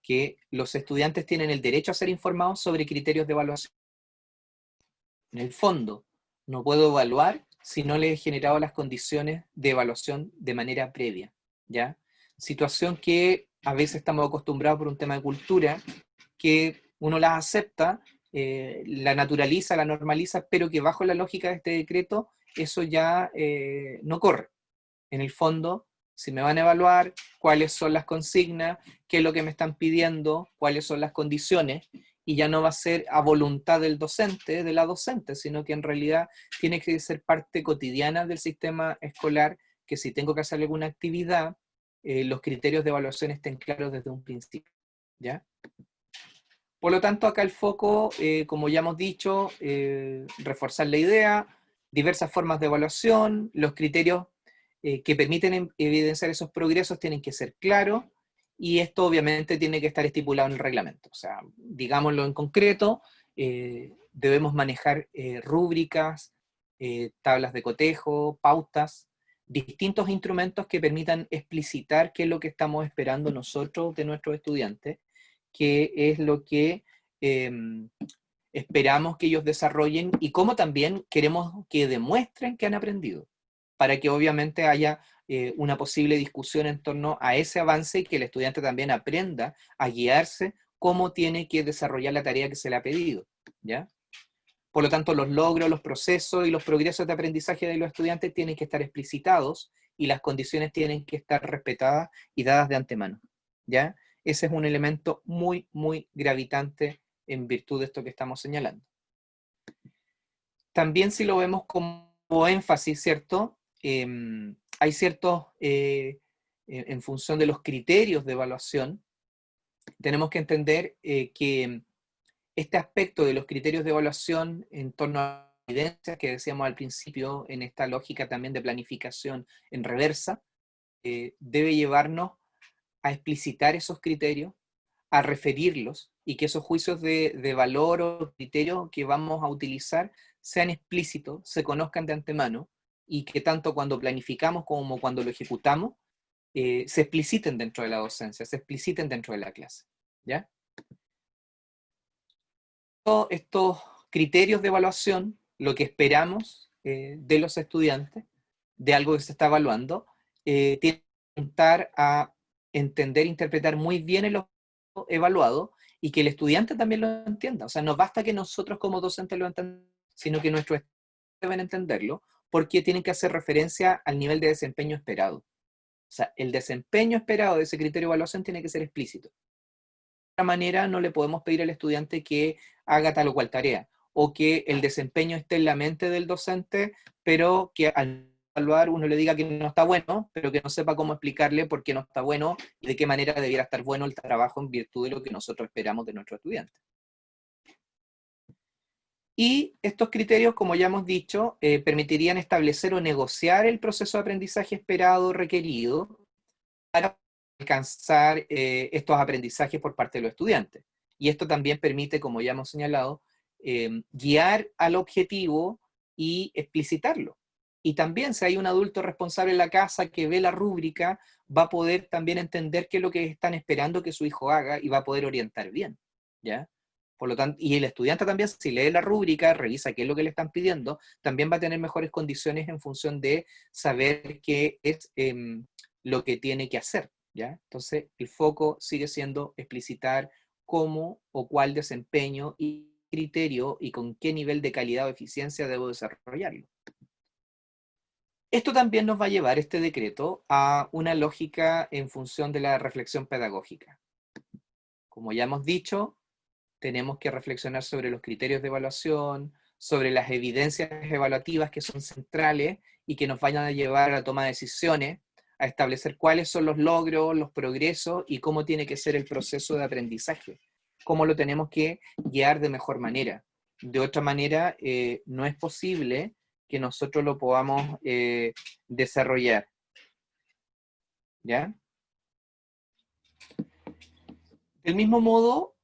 que los estudiantes tienen el derecho a ser informados sobre criterios de evaluación. En el fondo, no puedo evaluar si no le he generado las condiciones de evaluación de manera previa, ¿ya? Situación que a veces estamos acostumbrados por un tema de cultura, que uno la acepta, la naturaliza, la normaliza, pero que bajo la lógica de este decreto, eso ya no corre. En el fondo, si me van a evaluar, cuáles son las consignas, qué es lo que me están pidiendo, cuáles son las condiciones, y ya no va a ser a voluntad del docente, de la docente, sino que en realidad tiene que ser parte cotidiana del sistema escolar, que si tengo que hacer alguna actividad, los criterios de evaluación estén claros desde un principio, ¿ya? Por lo tanto, acá el foco, como ya hemos dicho, reforzar la idea, diversas formas de evaluación, los criterios que permiten evidenciar esos progresos tienen que ser claros, y esto obviamente tiene que estar estipulado en el reglamento. O sea, digámoslo en concreto, debemos manejar rúbricas, tablas de cotejo, pautas, distintos instrumentos que permitan explicitar qué es lo que estamos esperando nosotros de nuestros estudiantes, qué es lo que esperamos que ellos desarrollen y cómo también queremos que demuestren que han aprendido, para que obviamente haya una posible discusión en torno a ese avance y que el estudiante también aprenda a guiarse cómo tiene que desarrollar la tarea que se le ha pedido, ¿ya? Por lo tanto, los logros, los procesos y los progresos de aprendizaje de los estudiantes tienen que estar explicitados y las condiciones tienen que estar respetadas y dadas de antemano, ¿ya? Ese es un elemento muy, muy gravitante en virtud de esto que estamos señalando. También si lo vemos como énfasis, ¿cierto? Hay ciertos, en función de los criterios de evaluación, tenemos que entender que este aspecto de los criterios de evaluación en torno a evidencias que decíamos al principio, en esta lógica también de planificación en reversa, debe llevarnos a explicitar esos criterios, a referirlos, y que esos juicios de valor o criterios que vamos a utilizar sean explícitos, se conozcan de antemano, y que tanto cuando planificamos como cuando lo ejecutamos, se expliciten dentro de la docencia, se expliciten dentro de la clase, ¿ya? Estos criterios de evaluación, lo que esperamos de los estudiantes, de algo que se está evaluando, tiene que apuntar a entender, interpretar muy bien el evaluado y que el estudiante también lo entienda. O sea, no basta que nosotros como docentes lo entendamos, sino que nuestros estudiantes deben entenderlo porque tienen que hacer referencia al nivel de desempeño esperado. O sea, el desempeño esperado de ese criterio de evaluación tiene que ser explícito. De otra manera, no le podemos pedir al estudiante que haga tal o cual tarea, o que el desempeño esté en la mente del docente, pero que al evaluar uno le diga que no está bueno, pero que no sepa cómo explicarle por qué no está bueno y de qué manera debiera estar bueno el trabajo en virtud de lo que nosotros esperamos de nuestros estudiantes. Y estos criterios, como ya hemos dicho, permitirían establecer o negociar el proceso de aprendizaje esperado requerido para alcanzar estos aprendizajes por parte de los estudiantes. Y esto también permite, como ya hemos señalado, guiar al objetivo y explicitarlo. Y también si hay un adulto responsable en la casa que ve la rúbrica, va a poder también entender qué es lo que están esperando que su hijo haga y va a poder orientar bien, ¿ya? Por lo tanto, y el estudiante también, si lee la rúbrica, revisa qué es lo que le están pidiendo, también va a tener mejores condiciones en función de saber qué es lo que tiene que hacer, ¿ya? Entonces, el foco sigue siendo explicitar cómo o cuál desempeño y criterio y con qué nivel de calidad o eficiencia debo desarrollarlo. Esto también nos va a llevar, este decreto, a una lógica en función de la reflexión pedagógica. Como ya hemos dicho, tenemos que reflexionar sobre los criterios de evaluación, sobre las evidencias evaluativas que son centrales y que nos vayan a llevar a la toma de decisiones, a establecer cuáles son los logros, los progresos y cómo tiene que ser el proceso de aprendizaje, cómo lo tenemos que guiar de mejor manera. De otra manera, no es posible que nosotros lo podamos desarrollar. ¿Ya? Del mismo modo,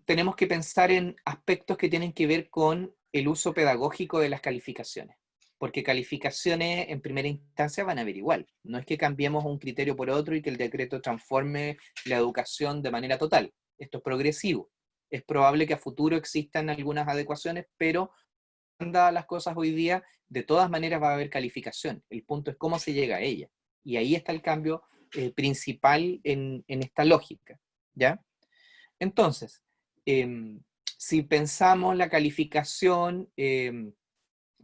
tenemos que pensar en aspectos que tienen que ver con el uso pedagógico de las calificaciones, porque calificaciones en primera instancia van a haber igual. No es que cambiemos un criterio por otro y que el decreto transforme la educación de manera total. Esto es progresivo. Es probable que a futuro existan algunas adecuaciones, pero dadas las cosas hoy día, de todas maneras va a haber calificación. El punto es cómo se llega a ella. Y ahí está el cambio principal en esta lógica, ¿ya? Entonces, si pensamos la calificación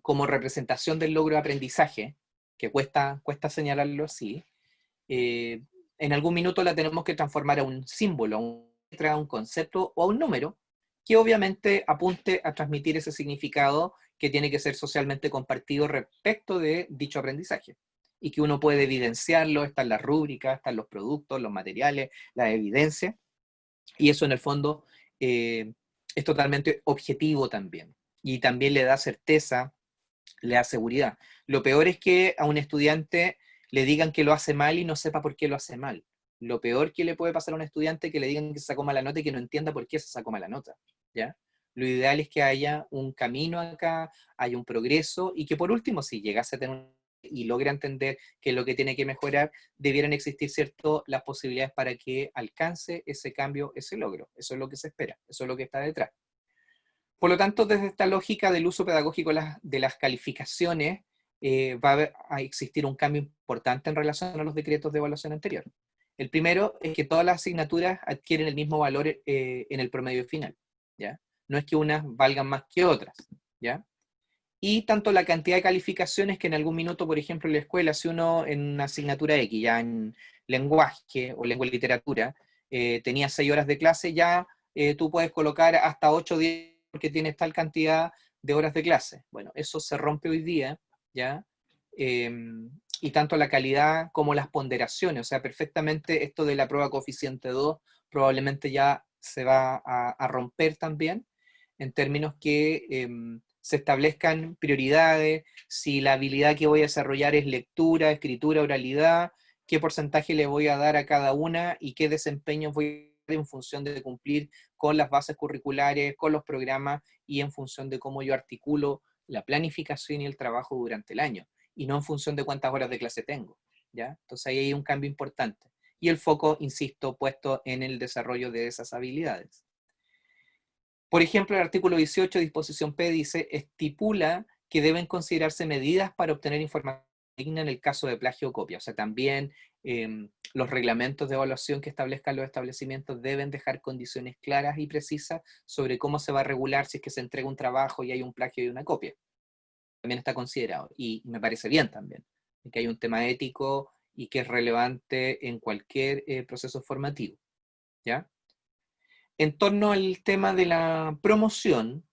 como representación del logro de aprendizaje, que cuesta señalarlo así, en algún minuto la tenemos que transformar a un símbolo, a una letra, a un concepto o a un número, que obviamente apunte a transmitir ese significado que tiene que ser socialmente compartido respecto de dicho aprendizaje. Y que uno puede evidenciarlo, están las rúbricas, están los productos, los materiales, la evidencia, y eso en el fondo es totalmente objetivo también. Y también le da certeza, le da seguridad. Lo peor es que a un estudiante le digan que lo hace mal y no sepa por qué lo hace mal. Lo peor que le puede pasar a un estudiante es que le digan que se sacó mala nota y que no entienda por qué se sacó mala nota, ¿ya? Lo ideal es que haya un camino acá, haya un progreso y que por último, si llegase a tener y logra entender qué es lo que tiene que mejorar, debieran existir, ¿cierto?, las posibilidades para que alcance ese cambio, ese logro. Eso es lo que se espera, eso es lo que está detrás. Por lo tanto, desde esta lógica del uso pedagógico de las calificaciones, va a existir un cambio importante en relación a los decretos de evaluación anterior. El primero es que todas las asignaturas adquieren el mismo valor en el promedio final, ¿ya? No es que unas valgan más que otras, ¿ya? Y tanto la cantidad de calificaciones que en algún minuto, por ejemplo, en la escuela, si uno en una asignatura X, ya en lenguaje o lengua y literatura, tenía 6 horas de clase, ya tú puedes colocar hasta 8 o 10 porque tienes tal cantidad de horas de clase. Bueno, eso se rompe hoy día, ¿ya? Y tanto la calidad como las ponderaciones, o sea, perfectamente esto de la prueba coeficiente 2 probablemente ya se va a romper también, en términos que se establezcan prioridades, si la habilidad que voy a desarrollar es lectura, escritura, oralidad, qué porcentaje le voy a dar a cada una y qué desempeño voy a dar en función de cumplir con las bases curriculares, con los programas y en función de cómo yo articulo la planificación y el trabajo durante el año, y no en función de cuántas horas de clase tengo, ¿ya? Entonces ahí hay un cambio importante. Y el foco, insisto, puesto en el desarrollo de esas habilidades. Por ejemplo, el artículo 18, disposición P, dice, estipula que deben considerarse medidas para obtener información digna en el caso de plagio o copia. O sea, también los reglamentos de evaluación que establezcan los establecimientos deben dejar condiciones claras y precisas sobre cómo se va a regular si es que se entrega un trabajo y hay un plagio y una copia. También está considerado, y me parece bien también, que hay un tema ético y que es relevante en cualquier proceso formativo, ¿ya? En torno al tema de la promoción,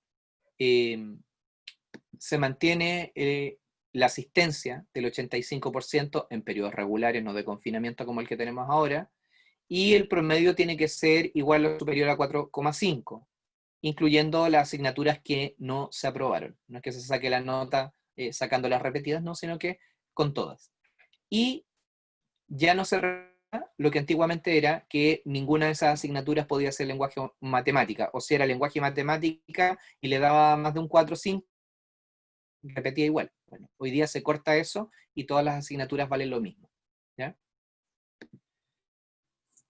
se mantiene la asistencia del 85% en periodos regulares, no de confinamiento como el que tenemos ahora, y el promedio tiene que ser igual o superior a 4,5, incluyendo las asignaturas que no se aprobaron. No es que se saque la nota sacando las repetidas, no, sino que con todas. Y ya no se lo que antiguamente era que ninguna de esas asignaturas podía ser lenguaje o matemática, o si era lenguaje y matemática y le daba más de un 4 o 5, repetía igual. Bueno, hoy día se corta eso y todas las asignaturas valen lo mismo, ¿ya?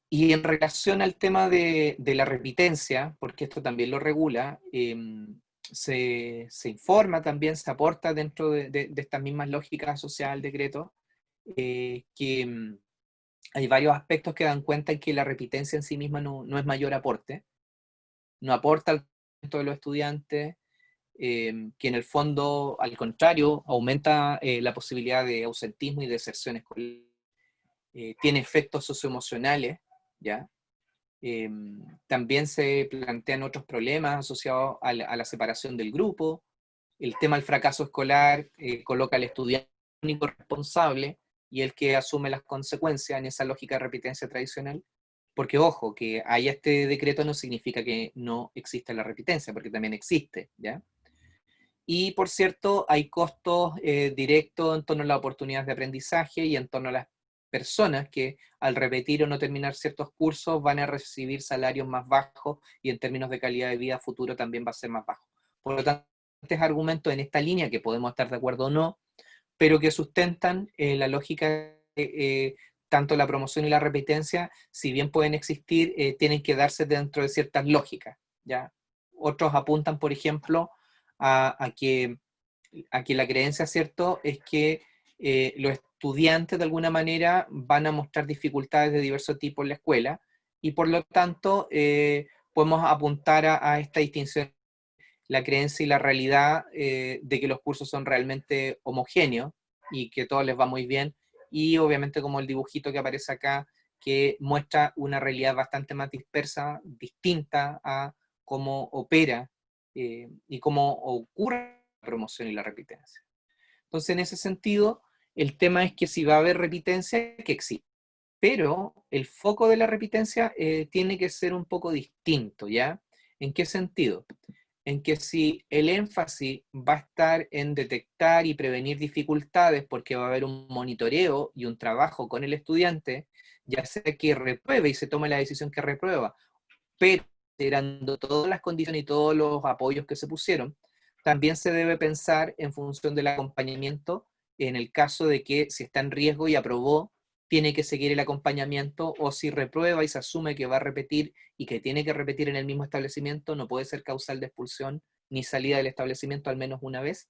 Y en relación al tema de la repitencia, porque esto también lo regula, se informa también, se aporta dentro de estas mismas lógicas asociadas al decreto, que hay varios aspectos que dan cuenta en que la repitencia en sí misma no es mayor aporte, no aporta al rendimiento de los estudiantes, que en el fondo, al contrario, aumenta la posibilidad de ausentismo y deserción escolar, tiene efectos socioemocionales, ¿ya? También se plantean otros problemas asociados a la separación del grupo, el tema del fracaso escolar coloca al estudiante único responsable y el que asume las consecuencias en esa lógica de repitencia tradicional, porque ojo, que haya este decreto no significa que no exista la repitencia, porque también existe, ¿ya? Y por cierto, hay costos directos en torno a las oportunidades de aprendizaje y en torno a las personas que al repetir o no terminar ciertos cursos van a recibir salarios más bajos y en términos de calidad de vida futuro también va a ser más bajo. Por lo tanto, estos argumentos en esta línea, que podemos estar de acuerdo o no, pero que sustentan la lógica de tanto la promoción y la repitencia, si bien pueden existir, tienen que darse dentro de ciertas lógicas, ¿ya? Otros apuntan, por ejemplo, a que la creencia, ¿cierto?, es que los estudiantes de alguna manera van a mostrar dificultades de diverso tipo en la escuela y por lo tanto podemos apuntar a esta distinción, la creencia y la realidad de que los cursos son realmente homogéneos y que todo les va muy bien, y obviamente como el dibujito que aparece acá, que muestra una realidad bastante más dispersa, distinta a cómo opera y cómo ocurre la promoción y la repitencia. Entonces, en ese sentido, el tema es que si va a haber repitencia, que existe. Pero el foco de la repitencia tiene que ser un poco distinto, ¿ya? ¿En qué sentido? En que si el énfasis va a estar en detectar y prevenir dificultades porque va a haber un monitoreo y un trabajo con el estudiante, ya sea que repruebe y se tome la decisión que reprueba, pero considerando todas las condiciones y todos los apoyos que se pusieron, también se debe pensar en función del acompañamiento en el caso de que si está en riesgo y aprobó, tiene que seguir el acompañamiento, o si reprueba y se asume que va a repetir y que tiene que repetir en el mismo establecimiento, no puede ser causal de expulsión ni salida del establecimiento al menos una vez.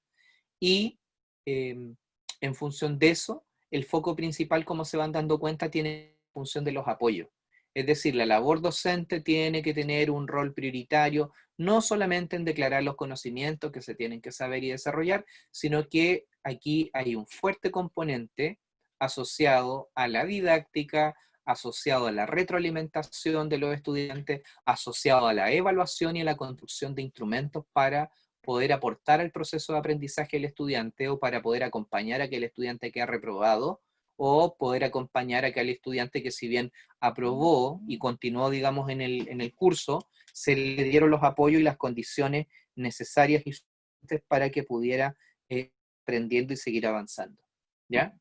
Y en función de eso, el foco principal, como se van dando cuenta, tiene función de los apoyos. Es decir, la labor docente tiene que tener un rol prioritario, no solamente en declarar los conocimientos que se tienen que saber y desarrollar, sino que aquí hay un fuerte componente asociado a la didáctica, asociado a la retroalimentación de los estudiantes, asociado a la evaluación y a la construcción de instrumentos para poder aportar al proceso de aprendizaje del estudiante, o para poder acompañar a aquel estudiante que ha reprobado, o poder acompañar a aquel estudiante que, si bien aprobó y continuó, digamos, en el curso, se le dieron los apoyos y las condiciones necesarias y suficientes para que pudiera aprendiendo y seguir avanzando. ¿Ya?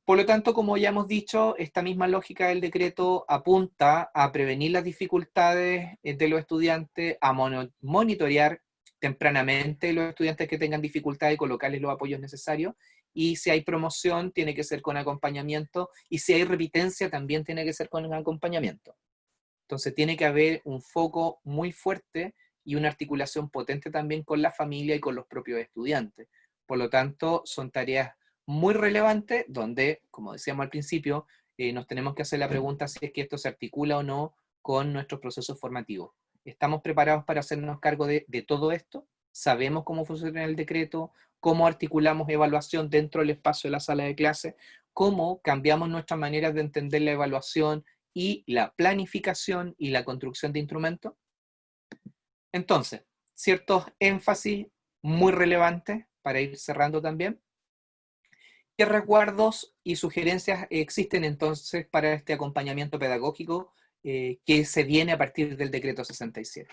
Por lo tanto, como ya hemos dicho, esta misma lógica del decreto apunta a prevenir las dificultades de los estudiantes, a monitorear tempranamente los estudiantes que tengan dificultades y colocarles los apoyos necesarios, y si hay promoción tiene que ser con acompañamiento, y si hay repitencia también tiene que ser con acompañamiento. Entonces tiene que haber un foco muy fuerte y una articulación potente también con la familia y con los propios estudiantes. Por lo tanto, son tareas muy relevantes donde, como decíamos al principio, nos tenemos que hacer la pregunta si es que esto se articula o no con nuestros procesos formativos. ¿Estamos preparados para hacernos cargo de todo esto? ¿Sabemos cómo funciona el decreto? ¿Cómo articulamos evaluación dentro del espacio de la sala de clase? ¿Cómo cambiamos nuestras maneras de entender la evaluación y la planificación y la construcción de instrumentos? Entonces, ciertos énfasis muy relevantes para ir cerrando también. ¿Qué resguardos y sugerencias existen entonces para este acompañamiento pedagógico que se viene a partir del decreto 67?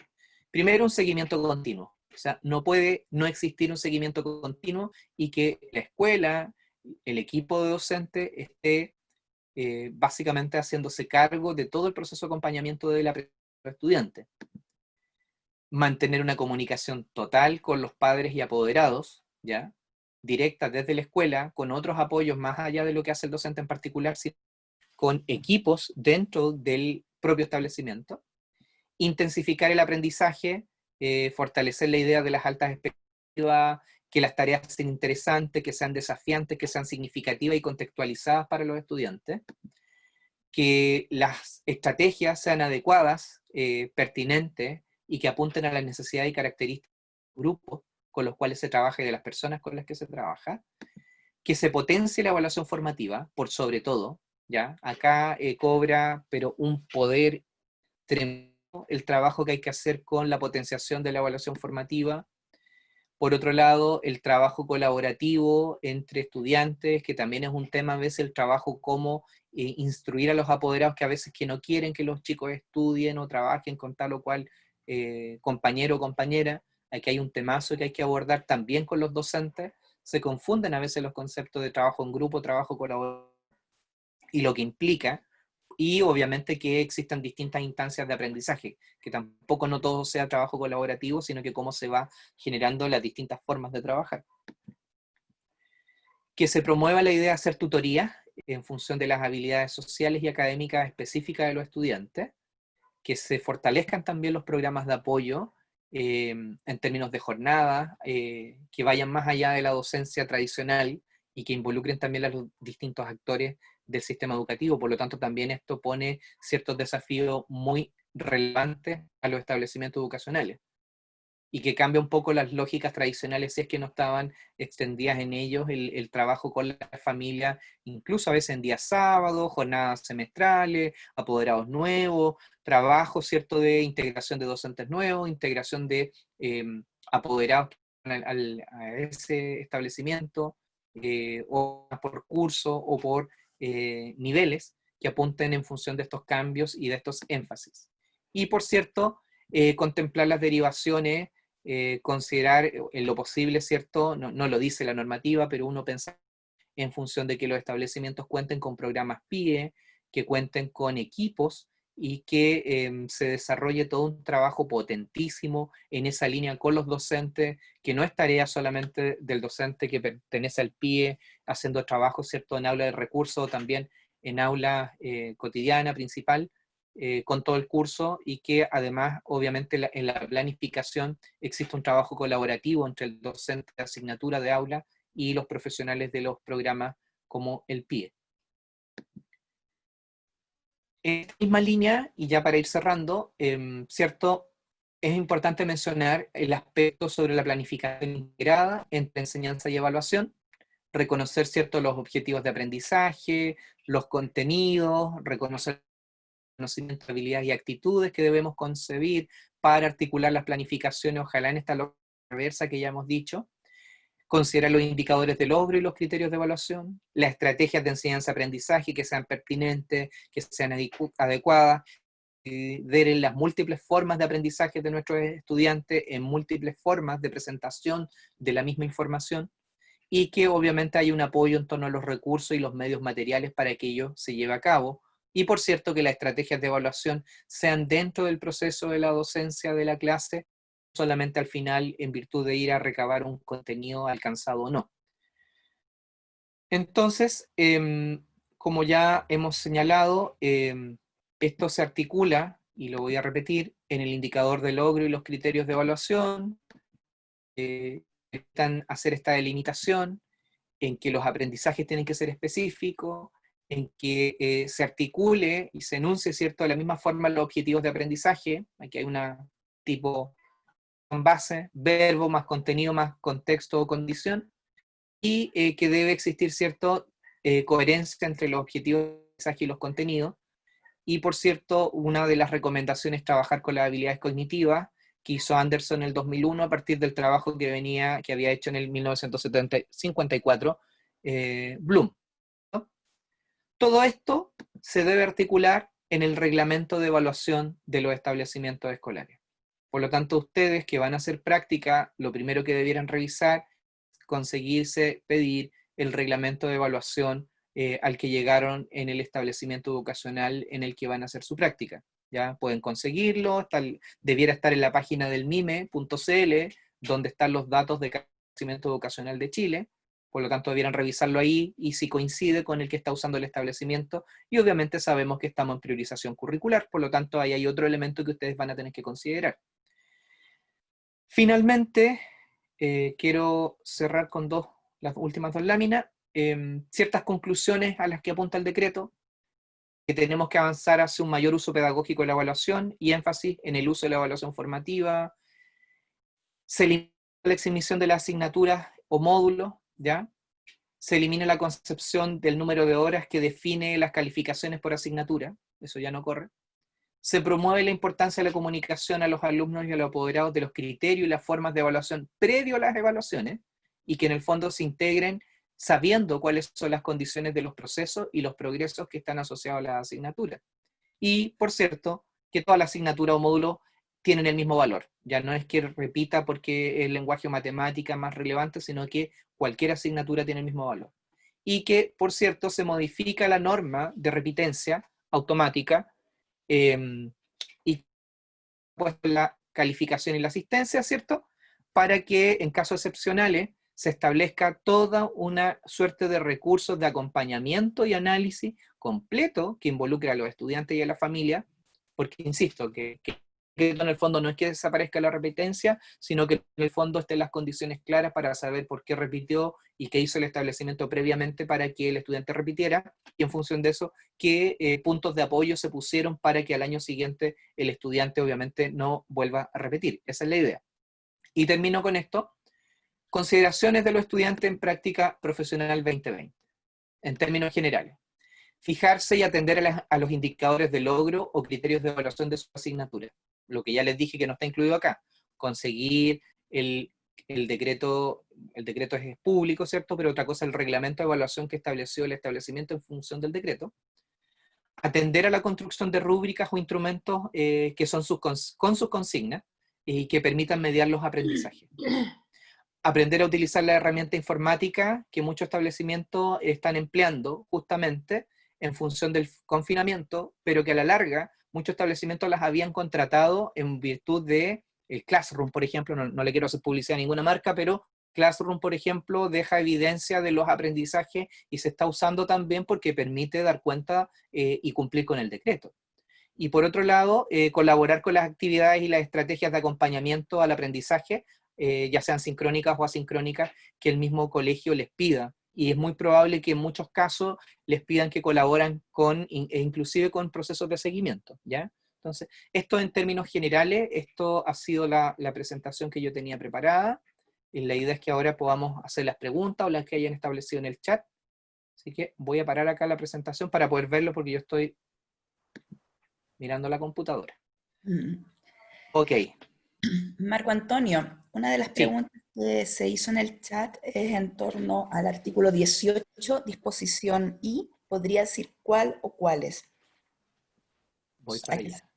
Primero, un seguimiento continuo. O sea, no puede no existir un seguimiento continuo y que la escuela, el equipo de docente esté básicamente haciéndose cargo de todo el proceso de acompañamiento del estudiante. Mantener una comunicación total con los padres y apoderados, ¿ya? Directa desde la escuela, con otros apoyos más allá de lo que hace el docente en particular, con equipos dentro del propio establecimiento. Intensificar el aprendizaje, fortalecer la idea de las altas expectativas, que las tareas sean interesantes, que sean desafiantes, que sean significativas y contextualizadas para los estudiantes, que las estrategias sean adecuadas, pertinentes, y que apunten a las necesidades y características del grupo con los cuales se trabaja y de las personas con las que se trabaja, que se potencie la evaluación formativa, por sobre todo, ¿ya? Acá cobra, pero un poder tremendo el trabajo que hay que hacer con la potenciación de la evaluación formativa. Por otro lado, el trabajo colaborativo entre estudiantes, que también es un tema, a veces el trabajo como instruir a los apoderados que a veces que no quieren que los chicos estudien o trabajen con tal o cual compañero o compañera. Aquí hay un temazo que hay que abordar también con los docentes. Se confunden a veces los conceptos de trabajo en grupo, trabajo colaborativo y lo que implica, y obviamente que existan distintas instancias de aprendizaje, que tampoco no todo sea trabajo colaborativo, sino que cómo se va generando las distintas formas de trabajar. Que se promueva la idea de hacer tutoría en función de las habilidades sociales y académicas específicas de los estudiantes, que se fortalezcan también los programas de apoyo en términos de jornada, que vayan más allá de la docencia tradicional y que involucren también a los distintos actores del sistema educativo. Por lo tanto, también esto pone ciertos desafíos muy relevantes a los establecimientos educacionales y que cambia un poco las lógicas tradicionales si es que no estaban extendidas en ellos el trabajo con la familia, incluso a veces en días sábados, jornadas semestrales, apoderados nuevos, trabajo, ¿cierto?, de integración de docentes nuevos, integración de apoderados a ese establecimiento, o por curso o por niveles que apunten en función de estos cambios y de estos énfasis. Y por cierto, contemplar las derivaciones, considerar en lo posible, ¿cierto? No lo dice la normativa, pero uno piensa en función de que los establecimientos cuenten con programas PIE, que cuenten con equipos y que se desarrolle todo un trabajo potentísimo en esa línea con los docentes, que no es tarea solamente del docente que pertenece al PIE, haciendo trabajo, ¿cierto?, en aula de recursos, también en aula cotidiana principal, con todo el curso, y que además, obviamente, en la planificación existe un trabajo colaborativo entre el docente de asignatura de aula y los profesionales de los programas como el PIE. En esta misma línea, y ya para ir cerrando, ¿cierto? Es importante mencionar el aspecto sobre la planificación integrada entre enseñanza y evaluación, reconocer, ¿cierto?, los objetivos de aprendizaje, los contenidos, reconocer conocimientos, habilidades y actitudes que debemos concebir para articular las planificaciones, ojalá en esta lógica reversa que ya hemos dicho. Considerar los indicadores de logro y los criterios de evaluación, las estrategias de enseñanza-aprendizaje que sean pertinentes, que sean adecuadas, ver en las múltiples formas de aprendizaje de nuestros estudiantes, en múltiples formas de presentación de la misma información, y que obviamente hay un apoyo en torno a los recursos y los medios materiales para que ello se lleve a cabo. Y por cierto, que las estrategias de evaluación sean dentro del proceso de la docencia de la clase, solamente al final en virtud de ir a recabar un contenido alcanzado o no. Entonces, como ya hemos señalado, esto se articula, y lo voy a repetir, en el indicador de logro y los criterios de evaluación, hacer esta delimitación, en que los aprendizajes tienen que ser específicos, en que se articule y se enuncie, ¿cierto?, de la misma forma los objetivos de aprendizaje. Aquí hay una tipo con base, verbo más contenido más contexto o condición, y que debe existir, ¿cierto?, coherencia entre los objetivos de aprendizaje y los contenidos. Y por cierto, una de las recomendaciones es trabajar con las habilidades cognitivas, que hizo Anderson en el 2001 a partir del trabajo que había hecho en el 1954 Bloom, ¿no? Todo esto se debe articular en el reglamento de evaluación de los establecimientos escolares. Por lo tanto, ustedes que van a hacer práctica, lo primero que debieran revisar es conseguirse pedir el reglamento de evaluación al que llegaron en el establecimiento educacional en el que van a hacer su práctica. Ya pueden conseguirlo, debiera estar en la página del mime.cl, donde están los datos de cada establecimiento educacional de Chile. Por lo tanto, debieran revisarlo ahí, y si coincide con el que está usando el establecimiento, y obviamente sabemos que estamos en priorización curricular, por lo tanto, ahí hay otro elemento que ustedes van a tener que considerar. Finalmente, quiero cerrar con las últimas 2 láminas, ciertas conclusiones a las que apunta el decreto, que tenemos que avanzar hacia un mayor uso pedagógico de la evaluación y énfasis en el uso de la evaluación formativa. Se elimina la exhibición de las asignaturas o módulos, ¿ya? Se elimina la concepción del número de horas que define las calificaciones por asignatura, eso ya no corre. Se promueve la importancia de la comunicación a los alumnos y a los apoderados de los criterios y las formas de evaluación previo a las evaluaciones, y que en el fondo se integren sabiendo cuáles son las condiciones de los procesos y los progresos que están asociados a las asignaturas. Y, por cierto, que toda la asignatura o módulo tienen el mismo valor. Ya no es que repita porque el lenguaje o matemática es más relevante, sino que cualquier asignatura tiene el mismo valor. Y que, por cierto, se modifica la norma de repitencia automática, y pues la calificación y la asistencia, ¿cierto?, para que en casos excepcionales se establezca toda una suerte de recursos de acompañamiento y análisis completo que involucre a los estudiantes y a la familia, porque insisto, que en el fondo no es que desaparezca la repitencia, sino que en el fondo estén las condiciones claras para saber por qué repitió y qué hizo el establecimiento previamente para que el estudiante repitiera, y en función de eso, qué puntos de apoyo se pusieron para que al año siguiente el estudiante obviamente no vuelva a repetir. Esa es la idea. Y termino con esto. Consideraciones de los estudiantes en práctica profesional 2020. En términos generales, fijarse y atender a los indicadores de logro o criterios de evaluación de su asignatura. Lo que ya les dije que no está incluido acá. Conseguir el decreto es público, ¿cierto? Pero otra cosa es el reglamento de evaluación que estableció el establecimiento en función del decreto. Atender a la construcción de rúbricas o instrumentos que son con sus consignas y que permitan mediar los aprendizajes. Aprender a utilizar la herramienta informática que muchos establecimientos están empleando justamente en función del confinamiento, pero que a la larga muchos establecimientos las habían contratado en virtud de el Classroom, por ejemplo. No le quiero hacer publicidad a ninguna marca, pero Classroom, por ejemplo, deja evidencia de los aprendizajes y se está usando también porque permite dar cuenta y cumplir con el decreto. Y por otro lado, colaborar con las actividades y las estrategias de acompañamiento al aprendizaje, ya sean sincrónicas o asincrónicas, que el mismo colegio les pida. Y es muy probable que en muchos casos les pidan que colaboran con, e inclusive con procesos de seguimiento, ¿ya? Entonces, esto en términos generales, esto ha sido la presentación que yo tenía preparada. Y la idea es que ahora podamos hacer las preguntas o las que hayan establecido en el chat. Así que voy a parar acá la presentación para poder verlo porque yo estoy mirando la computadora. Ok. Marco Antonio, una de las Sí. preguntas que se hizo en el chat es en torno al artículo 18, disposición I. ¿Podría decir cuál o cuáles? Voy para Aquí. allá.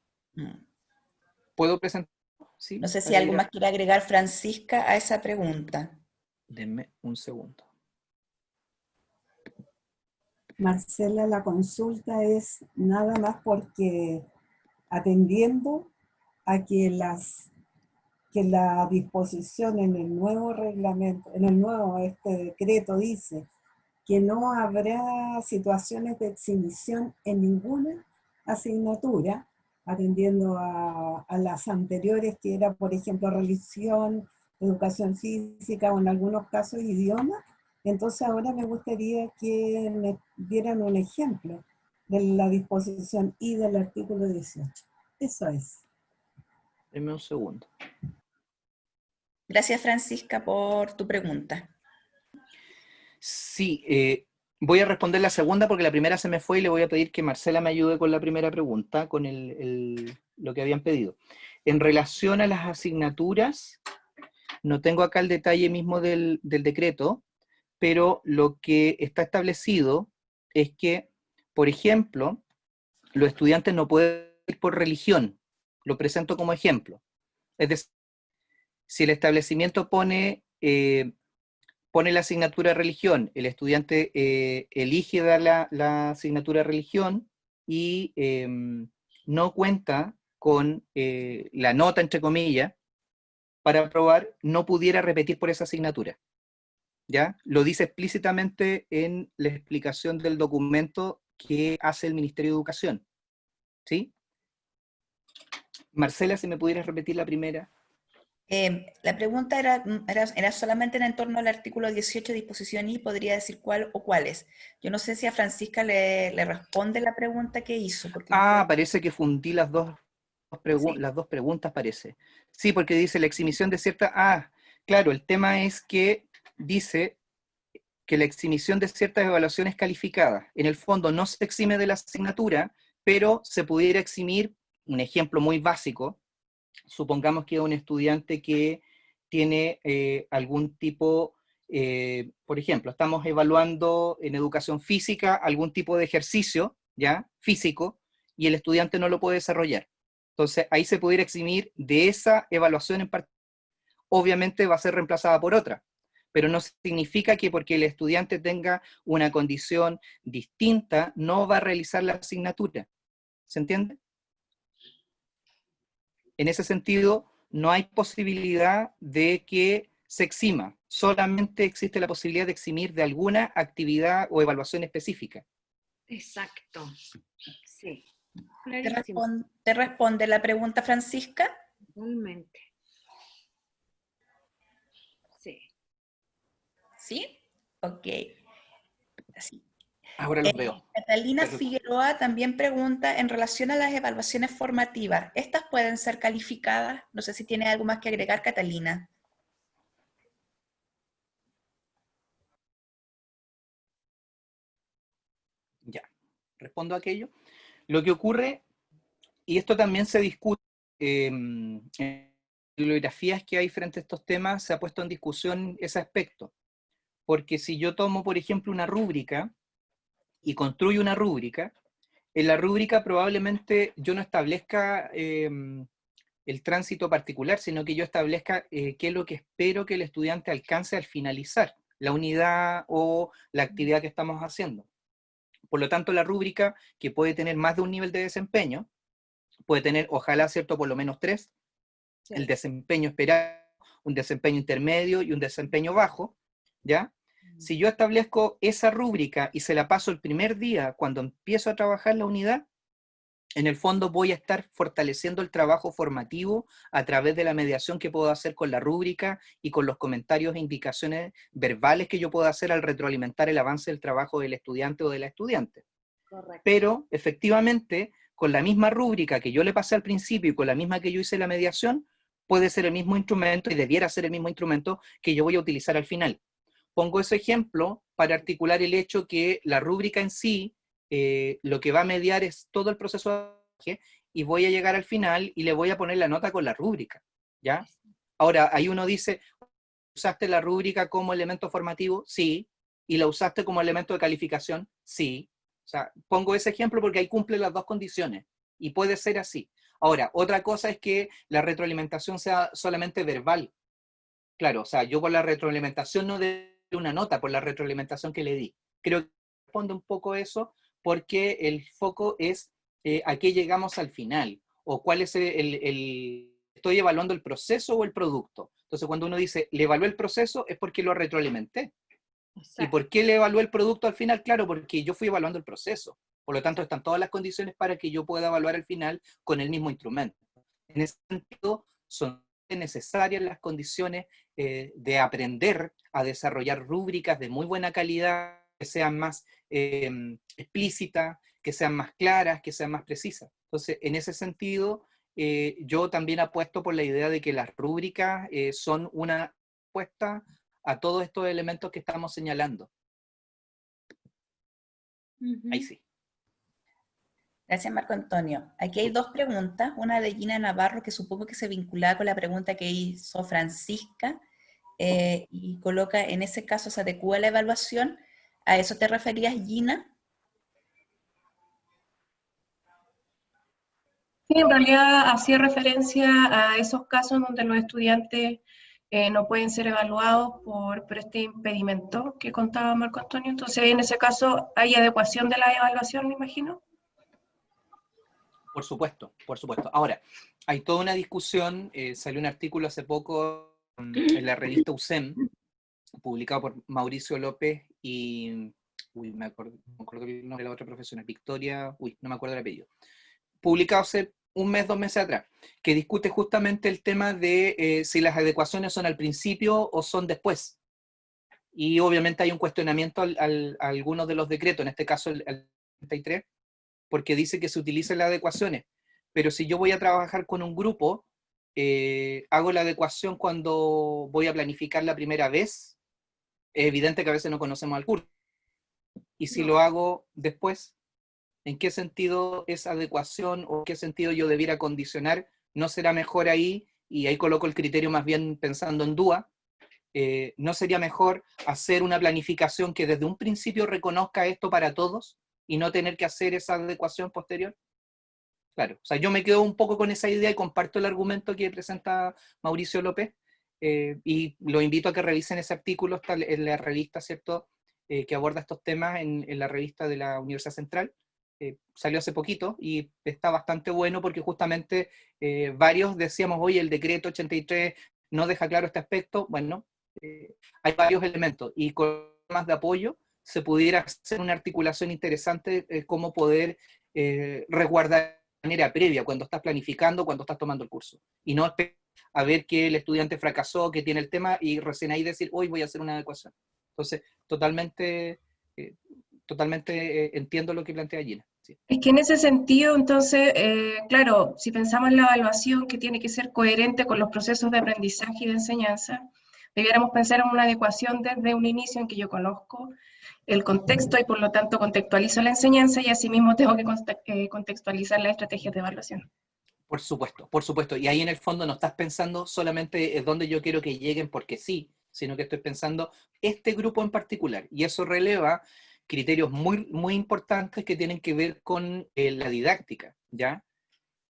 ¿Puedo presentar? Sí, No sé si para algo ir más quiere agregar Francisca a esa pregunta. Denme un segundo. Marcela, la consulta es nada más porque atendiendo a que la disposición en el nuevo reglamento, en el nuevo decreto dice que no habrá situaciones de exhibición en ninguna asignatura, atendiendo a las anteriores, que era, por ejemplo, religión, educación física o en algunos casos idioma. Entonces ahora me gustaría que me dieran un ejemplo de la disposición I del artículo 18. Eso es. Denme un segundo. Gracias, Francisca, por tu pregunta. Sí, voy a responder la segunda porque la primera se me fue y le voy a pedir que Marcela me ayude con la primera pregunta, con lo que habían pedido. En relación a las asignaturas, no tengo acá el detalle mismo del decreto, pero lo que está establecido es que, por ejemplo, los estudiantes no pueden ir por religión. Lo presento como ejemplo. Es decir, si el establecimiento pone la asignatura de religión, el estudiante elige dar la asignatura de religión y no cuenta con la nota, entre comillas, para aprobar, no pudiera repetir por esa asignatura. ¿Ya? Lo dice explícitamente en la explicación del documento que hace el Ministerio de Educación. ¿Sí? Marcela, si me pudieras repetir la primera. La pregunta era solamente en torno al artículo 18, disposición I, podría decir cuál o cuáles. Yo no sé si a Francisca le responde la pregunta que hizo. Porque Parece que fundí las dos preguntas, parece. Sí, porque dice la exhibición de cierta... claro, el tema es que dice que la exhibición de ciertas evaluaciones calificadas, en el fondo no se exime de la asignatura, pero se pudiera eximir, un ejemplo muy básico, supongamos que un estudiante que tiene algún tipo, por ejemplo, estamos evaluando en educación física algún tipo de ejercicio, ¿ya? Físico, y el estudiante no lo puede desarrollar. Entonces, ahí se pudiera eximir de esa evaluación en particular. Obviamente va a ser reemplazada por otra, pero no significa que porque el estudiante tenga una condición distinta, no va a realizar la asignatura. ¿Se entiende? En ese sentido, no hay posibilidad de que se exima, solamente existe la posibilidad de eximir de alguna actividad o evaluación específica. Exacto, sí. ¿Te responde la pregunta, Francisca? Totalmente. Sí. ¿Sí? Ok. Así. Ahora los veo. Catalina Figueroa también pregunta en relación a las evaluaciones formativas. ¿Estas pueden ser calificadas? No sé si tiene algo más que agregar, Catalina. Ya, respondo a aquello. Lo que ocurre, y esto también se discute en bibliografías que hay frente a estos temas, se ha puesto en discusión ese aspecto. Porque si yo tomo, por ejemplo, una rúbrica y construyo una rúbrica, en la rúbrica probablemente yo no establezca el tránsito particular, sino que yo establezca qué es lo que espero que el estudiante alcance al finalizar la unidad o la actividad que estamos haciendo. Por lo tanto, la rúbrica, que puede tener más de un nivel de desempeño, puede tener, ojalá, ¿cierto?, por lo menos 3, Sí. el desempeño esperado, un desempeño intermedio y un desempeño bajo, ¿ya? Si yo establezco esa rúbrica y se la paso el primer día cuando empiezo a trabajar la unidad, en el fondo voy a estar fortaleciendo el trabajo formativo a través de la mediación que puedo hacer con la rúbrica y con los comentarios e indicaciones verbales que yo puedo hacer al retroalimentar el avance del trabajo del estudiante o de la estudiante. Correcto. Pero, efectivamente, con la misma rúbrica que yo le pasé al principio y con la misma que yo hice la mediación, puede ser el mismo instrumento y debiera ser el mismo instrumento que yo voy a utilizar al final. Pongo ese ejemplo para articular el hecho que la rúbrica en sí, lo que va a mediar es todo el proceso de aprendizaje, y voy a llegar al final y le voy a poner la nota con la rúbrica, ¿ya? Ahora, ahí uno dice, ¿usaste la rúbrica como elemento formativo? Sí. ¿Y la usaste como elemento de calificación? Sí. O sea, pongo ese ejemplo porque ahí cumple las dos condiciones, y puede ser así. Ahora, otra cosa es que la retroalimentación sea solamente verbal. Claro, o sea, yo por la retroalimentación no doy una nota por la retroalimentación que le di. Creo que responde un poco eso, porque el foco es a qué llegamos al final, o cuál es estoy evaluando el proceso o el producto. Entonces, cuando uno dice, le evalué el proceso, es porque lo retroalimenté. Exacto. ¿Y por qué le evalué el producto al final? Claro, porque yo fui evaluando el proceso. Por lo tanto, están todas las condiciones para que yo pueda evaluar al final con el mismo instrumento. En ese sentido, son necesarias las condiciones de aprender a desarrollar rúbricas de muy buena calidad, que sean más explícitas, que sean más claras, que sean más precisas. Entonces, en ese sentido, yo también apuesto por la idea de que las rúbricas son una respuesta a todos estos elementos que estamos señalando. Ahí sí. Gracias, Marco Antonio. Aquí hay dos preguntas, una de Gina Navarro, que supongo que se vinculaba con la pregunta que hizo Francisca, y coloca, en ese caso se adecúa la evaluación. ¿A eso te referías, Gina? Sí, en realidad hacía referencia a esos casos donde los estudiantes no pueden ser evaluados por este impedimento que contaba Marco Antonio. Entonces, en ese caso, ¿hay adecuación de la evaluación, me imagino? Por supuesto, por supuesto. Ahora, hay toda una discusión, salió un artículo hace poco en la revista USEM, publicado por Mauricio López y, me acuerdo el nombre de la otra profesora, Victoria, no me acuerdo el apellido, publicado hace un mes, 2 meses atrás, que discute justamente el tema de si las adecuaciones son al principio o son después. Y obviamente hay un cuestionamiento a algunos de los decretos, en este caso el 33, porque dice que se utilizan las adecuaciones. Pero si yo voy a trabajar con un grupo, hago la adecuación cuando voy a planificar la primera vez, es evidente que a veces no conocemos al curso. Y si lo hago después, ¿en qué sentido es adecuación o en qué sentido yo debiera condicionar? ¿No será mejor ahí? Y ahí coloco el criterio más bien pensando en DUA. ¿No sería mejor hacer una planificación que desde un principio reconozca esto para todos y no tener que hacer esa adecuación posterior? Claro, o sea, yo me quedo un poco con esa idea y comparto el argumento que presenta Mauricio López, y lo invito a que revisen ese artículo, está en la revista, ¿cierto?, que aborda estos temas en la revista de la Universidad Central. Salió hace poquito y está bastante bueno porque justamente varios decíamos, oye, el decreto 83 no deja claro este aspecto. Bueno, hay varios elementos y con más de apoyo se pudiera hacer una articulación interesante, cómo poder resguardar de manera previa, cuando estás planificando, cuando estás tomando el curso. Y no esperar a ver que el estudiante fracasó, que tiene el tema, y recién ahí decir, hoy voy a hacer una adecuación. Entonces, totalmente entiendo lo que plantea Gina. Sí. Es que en ese sentido, entonces, claro, si pensamos en la evaluación que tiene que ser coherente con los procesos de aprendizaje y de enseñanza, debiéramos pensar en una adecuación desde un inicio en que yo conozco el contexto y por lo tanto contextualizo la enseñanza y asimismo tengo que contextualizar las estrategias de evaluación. Por supuesto, por supuesto. Y ahí en el fondo no estás pensando solamente en dónde yo quiero que lleguen porque sí, sino que estoy pensando este grupo en particular. Y eso releva criterios muy, muy importantes que tienen que ver con la didáctica, ¿ya?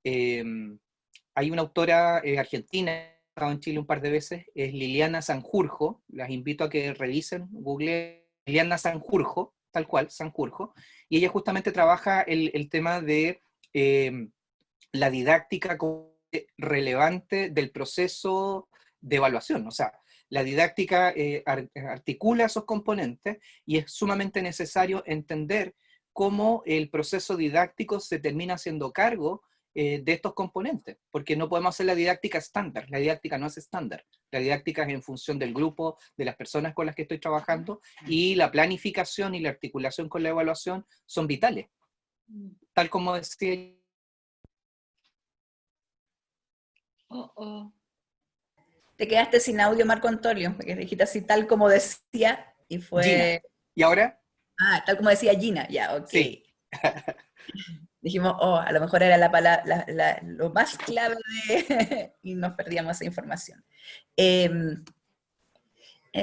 Hay una autora argentina, que ha estado en Chile un par de veces, es Liliana Sanjurjo, las invito a que revisen, google Liliana Sanjurjo, tal cual, Sanjurjo, y ella justamente trabaja el tema de la didáctica como relevante del proceso de evaluación. O sea, la didáctica articula esos componentes y es sumamente necesario entender cómo el proceso didáctico se termina haciendo cargo de estos componentes, porque no podemos hacer la didáctica estándar. La didáctica no es estándar. La didáctica es en función del grupo, de las personas con las que estoy trabajando, y la planificación y la articulación con la evaluación son vitales. Tal como decía. Te quedaste sin audio, Marco Antonio, porque dijiste así tal como decía, y Gina. fue... ¿Y ahora? Ah, tal como decía Gina, ya, ok. Sí. Dijimos, oh, a lo mejor era la palabra, lo más clave de... y nos perdíamos esa información.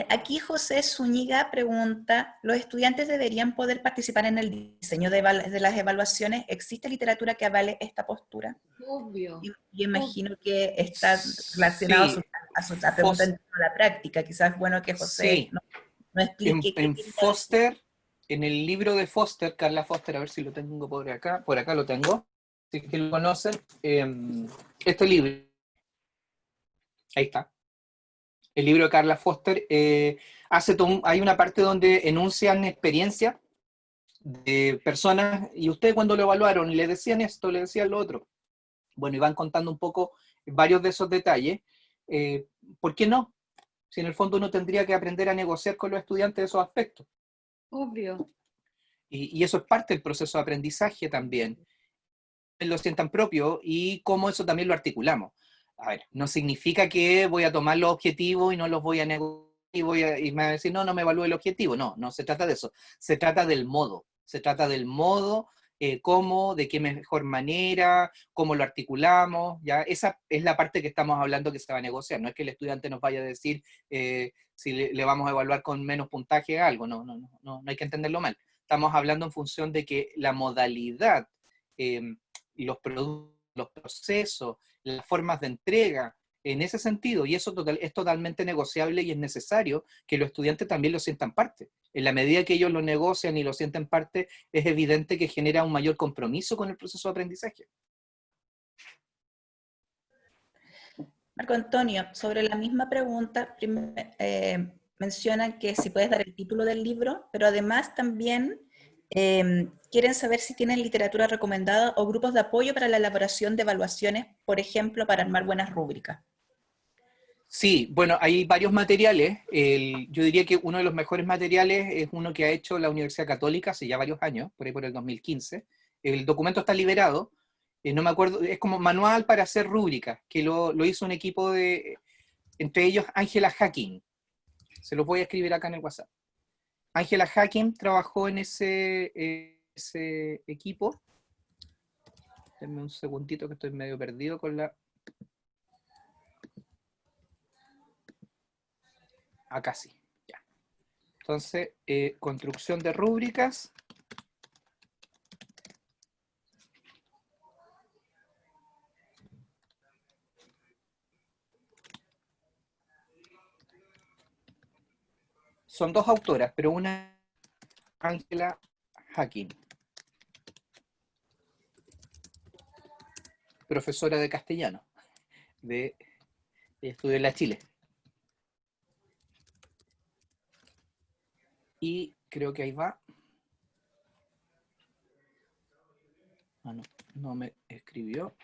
Aquí José Zúñiga pregunta, ¿los estudiantes deberían poder participar en el diseño de las evaluaciones? ¿Existe literatura que avale esta postura? Obvio. Yo imagino que está relacionado Sí, a su pregunta en torno a la práctica. Quizás es bueno que José sí. no explique qué En quería decir. Foster, en el libro de Foster, Carla Foster, a ver si lo tengo por acá lo tengo, si es que lo conocen, este libro, ahí está, el libro de Carla Foster, hay una parte donde enuncian experiencias de personas, y ustedes cuando lo evaluaron, le decían esto, le decían lo otro. Bueno, y van contando un poco varios de esos detalles. ¿Por qué no? Si en el fondo uno tendría que aprender a negociar con los estudiantes de esos aspectos. Obvio. Y eso es parte del proceso de aprendizaje también. Lo sientan propio y cómo eso también lo articulamos. A ver, no significa que voy a tomar los objetivos y no los voy a negociar y me va a decir, no, no me evalúe el objetivo. No, no se trata de eso. Se trata del modo. Se trata del modo, cómo, de qué mejor manera, cómo lo articulamos. ¿Ya? Esa es la parte que estamos hablando que se va a negociar. No es que el estudiante nos vaya a decir si le vamos a evaluar con menos puntaje a algo. No hay que entenderlo mal. Estamos hablando en función de que la modalidad, los productos, los procesos, las formas de entrega, en ese sentido, y eso es totalmente negociable y es necesario que los estudiantes también lo sientan parte. En la medida que ellos lo negocian y lo sienten parte, es evidente que genera un mayor compromiso con el proceso de aprendizaje. Marco Antonio, sobre la misma pregunta, mencionan que si puedes dar el título del libro, pero además también quieren saber si tienen literatura recomendada o grupos de apoyo para la elaboración de evaluaciones, por ejemplo, para armar buenas rúbricas. Sí, bueno, hay varios materiales. Yo diría que uno de los mejores materiales es uno que ha hecho la Universidad Católica hace ya varios años, por ahí por el 2015. El documento está liberado, no me acuerdo, es como manual para hacer rúbricas, que lo hizo un equipo de, entre ellos Ángela Hacking. Se los voy a escribir acá en el WhatsApp. Ángela Hacking trabajó en ese equipo. Denme un segundito que estoy medio perdido con la... Acá sí, ya. Entonces, construcción de rúbricas. Son dos autoras, pero una Ángela Hacking, profesora de castellano, estudió en la Chile. Y creo que ahí va. Ah, no me escribió.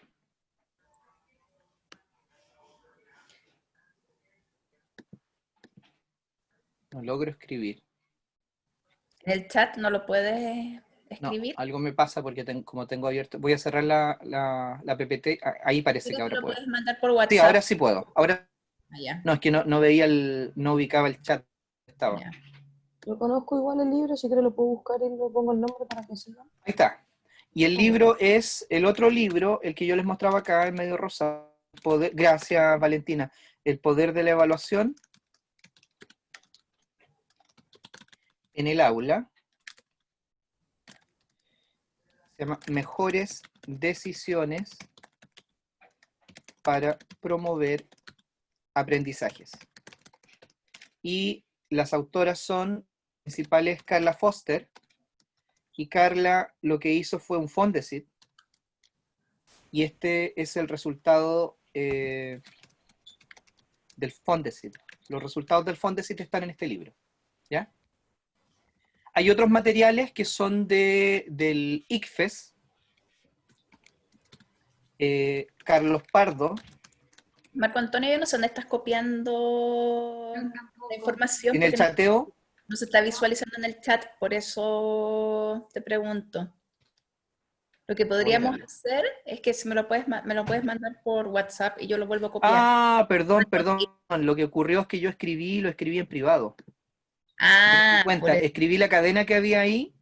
No logro escribir. ¿En el chat no lo puedes escribir? No, algo me pasa porque como tengo abierto. Voy a cerrar la PPT. Ahí parece que ahora lo puedo. puedes mandar por WhatsApp. Sí, ahora sí puedo. Ahora Allá. no, es que no veía no ubicaba el chat. Estaba. Ya. Yo conozco igual el libro, si quiero lo puedo buscar y le pongo el nombre para que sigan. Ahí está. Y el libro es el otro libro, el que yo les mostraba acá, en medio rosado. Gracias, Valentina. El poder de la evaluación en el aula. Se llama Mejores Decisiones para promover aprendizajes. Y las autoras son principales Carla Foster, y Carla lo que hizo fue un Fondesit, y este es el resultado del Fondesit. Los resultados del Fondesit están en este libro, ¿ya? Hay otros materiales que son del ICFES. Carlos Pardo. Marco Antonio, yo no sé dónde estás copiando Yo la tampoco. información En el porque chateo, no se está visualizando en el chat, por eso te pregunto. Lo que voy a podríamos verlo. hacer es que si me lo puedes mandar por WhatsApp y yo lo vuelvo a copiar. Ah, perdón. Lo que ocurrió es que yo lo escribí en privado. No me di Ah, por cuenta, eso, escribí la cadena que había ahí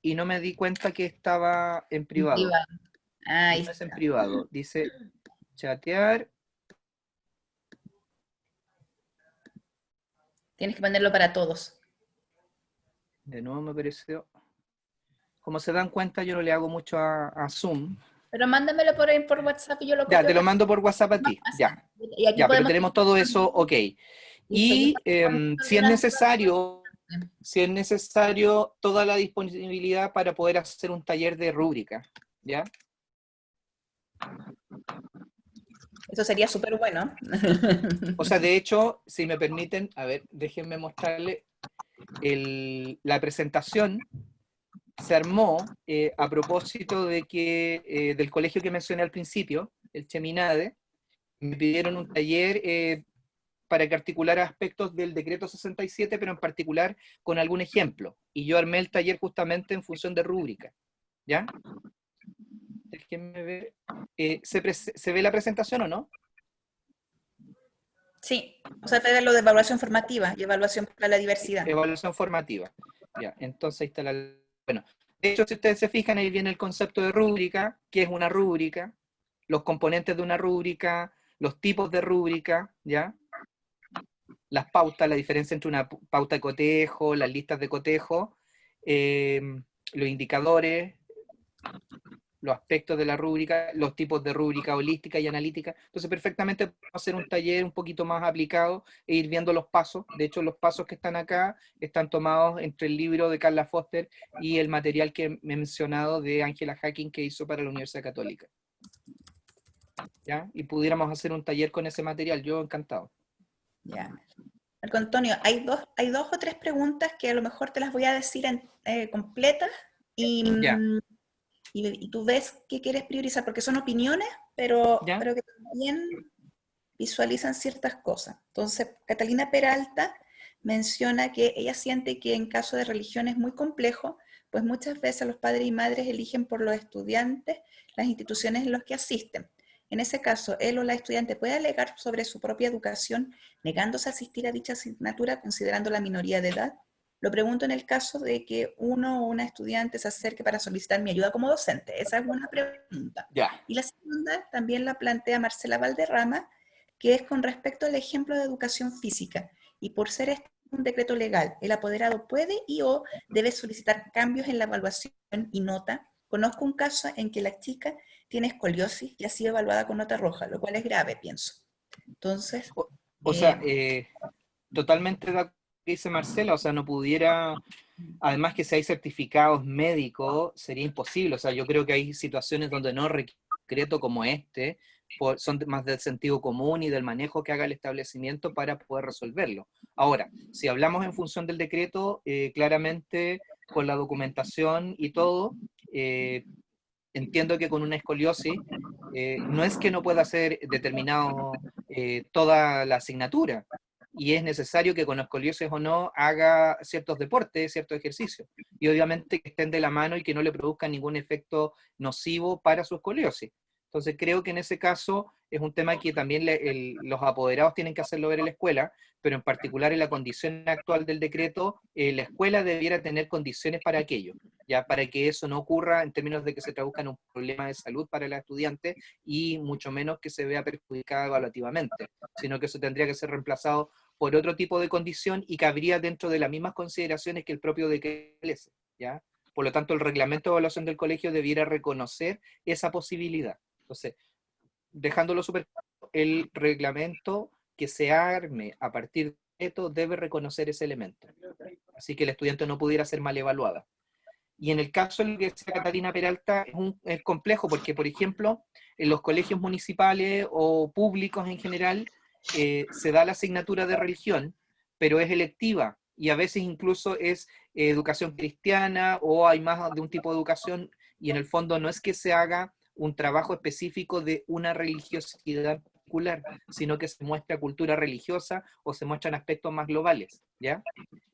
y no me di cuenta que estaba en en privado. privado. Ahí No es en está. privado. Dice chatear. Tienes que ponerlo para todos. De nuevo me apareció. Como se dan cuenta, yo no le hago mucho a Zoom. Pero mándamelo por ahí por WhatsApp y yo lo Ya, copio te lo acá. mando por WhatsApp a Más ti. fácil. Ya, Y aquí ya, pero podemos... tenemos todo eso, ok. Listo, yo Y si unas dudas. si es necesario, toda la disponibilidad para poder hacer un taller de rúbrica, ¿ya? Eso sería súper bueno. O sea, de hecho, si me permiten, a ver, déjenme mostrarle la presentación. Se armó a propósito de que del colegio que mencioné al principio, el Cheminade, me pidieron un taller para que articulara aspectos del decreto 67, pero en particular con algún ejemplo. Y yo armé el taller justamente en función de rúbrica, ¿ya? Déjenme ver. ¿Se ve la presentación o no? Sí, o sea, te da lo de evaluación formativa y evaluación para la diversidad. Evaluación formativa. Ya, entonces ahí está la... Bueno, de hecho, si ustedes se fijan, ahí viene el concepto de rúbrica, qué es una rúbrica, los componentes de una rúbrica, los tipos de rúbrica, ¿ya? Las pautas, la diferencia entre una pauta de cotejo, las listas de cotejo, los indicadores, los aspectos de la rúbrica, los tipos de rúbrica holística y analítica. Entonces, perfectamente podemos hacer un taller un poquito más aplicado e ir viendo los pasos. De hecho, los pasos que están acá están tomados entre el libro de Carla Foster y el material que he mencionado de Angela Hacking que hizo para la Universidad Católica. ¿Ya? Y pudiéramos hacer un taller con ese material, yo encantado. Ya. Marco Antonio, hay dos o tres preguntas que a lo mejor te las voy a decir completas y, Ya. y tú ves qué quieres priorizar, porque son opiniones, pero ¿Ya? que también visualizan ciertas cosas. Entonces, Catalina Peralta menciona que ella siente que en caso de religión es muy complejo, pues muchas veces los padres y madres eligen por los estudiantes las instituciones en las que asisten. En ese caso, él o la estudiante puede alegar sobre su propia educación, negándose a asistir a dicha asignatura considerando la minoría de edad. Lo pregunto en el caso de que uno o una estudiante se acerque para solicitar mi ayuda como docente. Esa es una pregunta. Ya. Y la segunda también la plantea Marcela Valderrama, que es con respecto al ejemplo de educación física. Y por ser este un decreto legal, el apoderado puede y o debe solicitar cambios en la evaluación y nota. Conozco un caso en que la chica tiene escoliosis y ha sido evaluada con nota roja, lo cual es grave, pienso. Entonces, O sea, totalmente de acuerdo con lo que dice Marcela, o sea, no pudiera, además que si hay certificados médicos, sería imposible, o sea, yo creo que hay situaciones donde no requiere decreto como este, son más del sentido común y del manejo que haga el establecimiento para poder resolverlo. Ahora, si hablamos en función del decreto, claramente con la documentación y todo, entiendo que con una escoliosis no es que no pueda ser determinado toda la asignatura, y es necesario que con escoliosis o no haga ciertos deportes, ciertos ejercicios, y obviamente que estén de la mano y que no le produzcan ningún efecto nocivo para su escoliosis. Entonces creo que en ese caso es un tema que también los apoderados tienen que hacerlo ver en la escuela, pero en particular en la condición actual del decreto, la escuela debiera tener condiciones para aquello, ya para que eso no ocurra en términos de que se traduzca en un problema de salud para la estudiante y mucho menos que se vea perjudicada evaluativamente, sino que eso tendría que ser reemplazado por otro tipo de condición y cabría dentro de las mismas consideraciones que el propio decreto establece, ¿ya? Por lo tanto, el reglamento de evaluación del colegio debiera reconocer esa posibilidad. Entonces, dejándolo súper claro, el reglamento que se arme a partir de esto debe reconocer ese elemento. Así que el estudiante no pudiera ser mal evaluada. Y en el caso de lo que decía Catalina Peralta, es complejo porque, por ejemplo, en los colegios municipales o públicos en general, se da la asignatura de religión, pero es electiva y a veces incluso es educación cristiana o hay más de un tipo de educación y en el fondo no es que se haga un trabajo específico de una religiosidad particular, sino que se muestra cultura religiosa o se muestran aspectos más globales, ¿ya?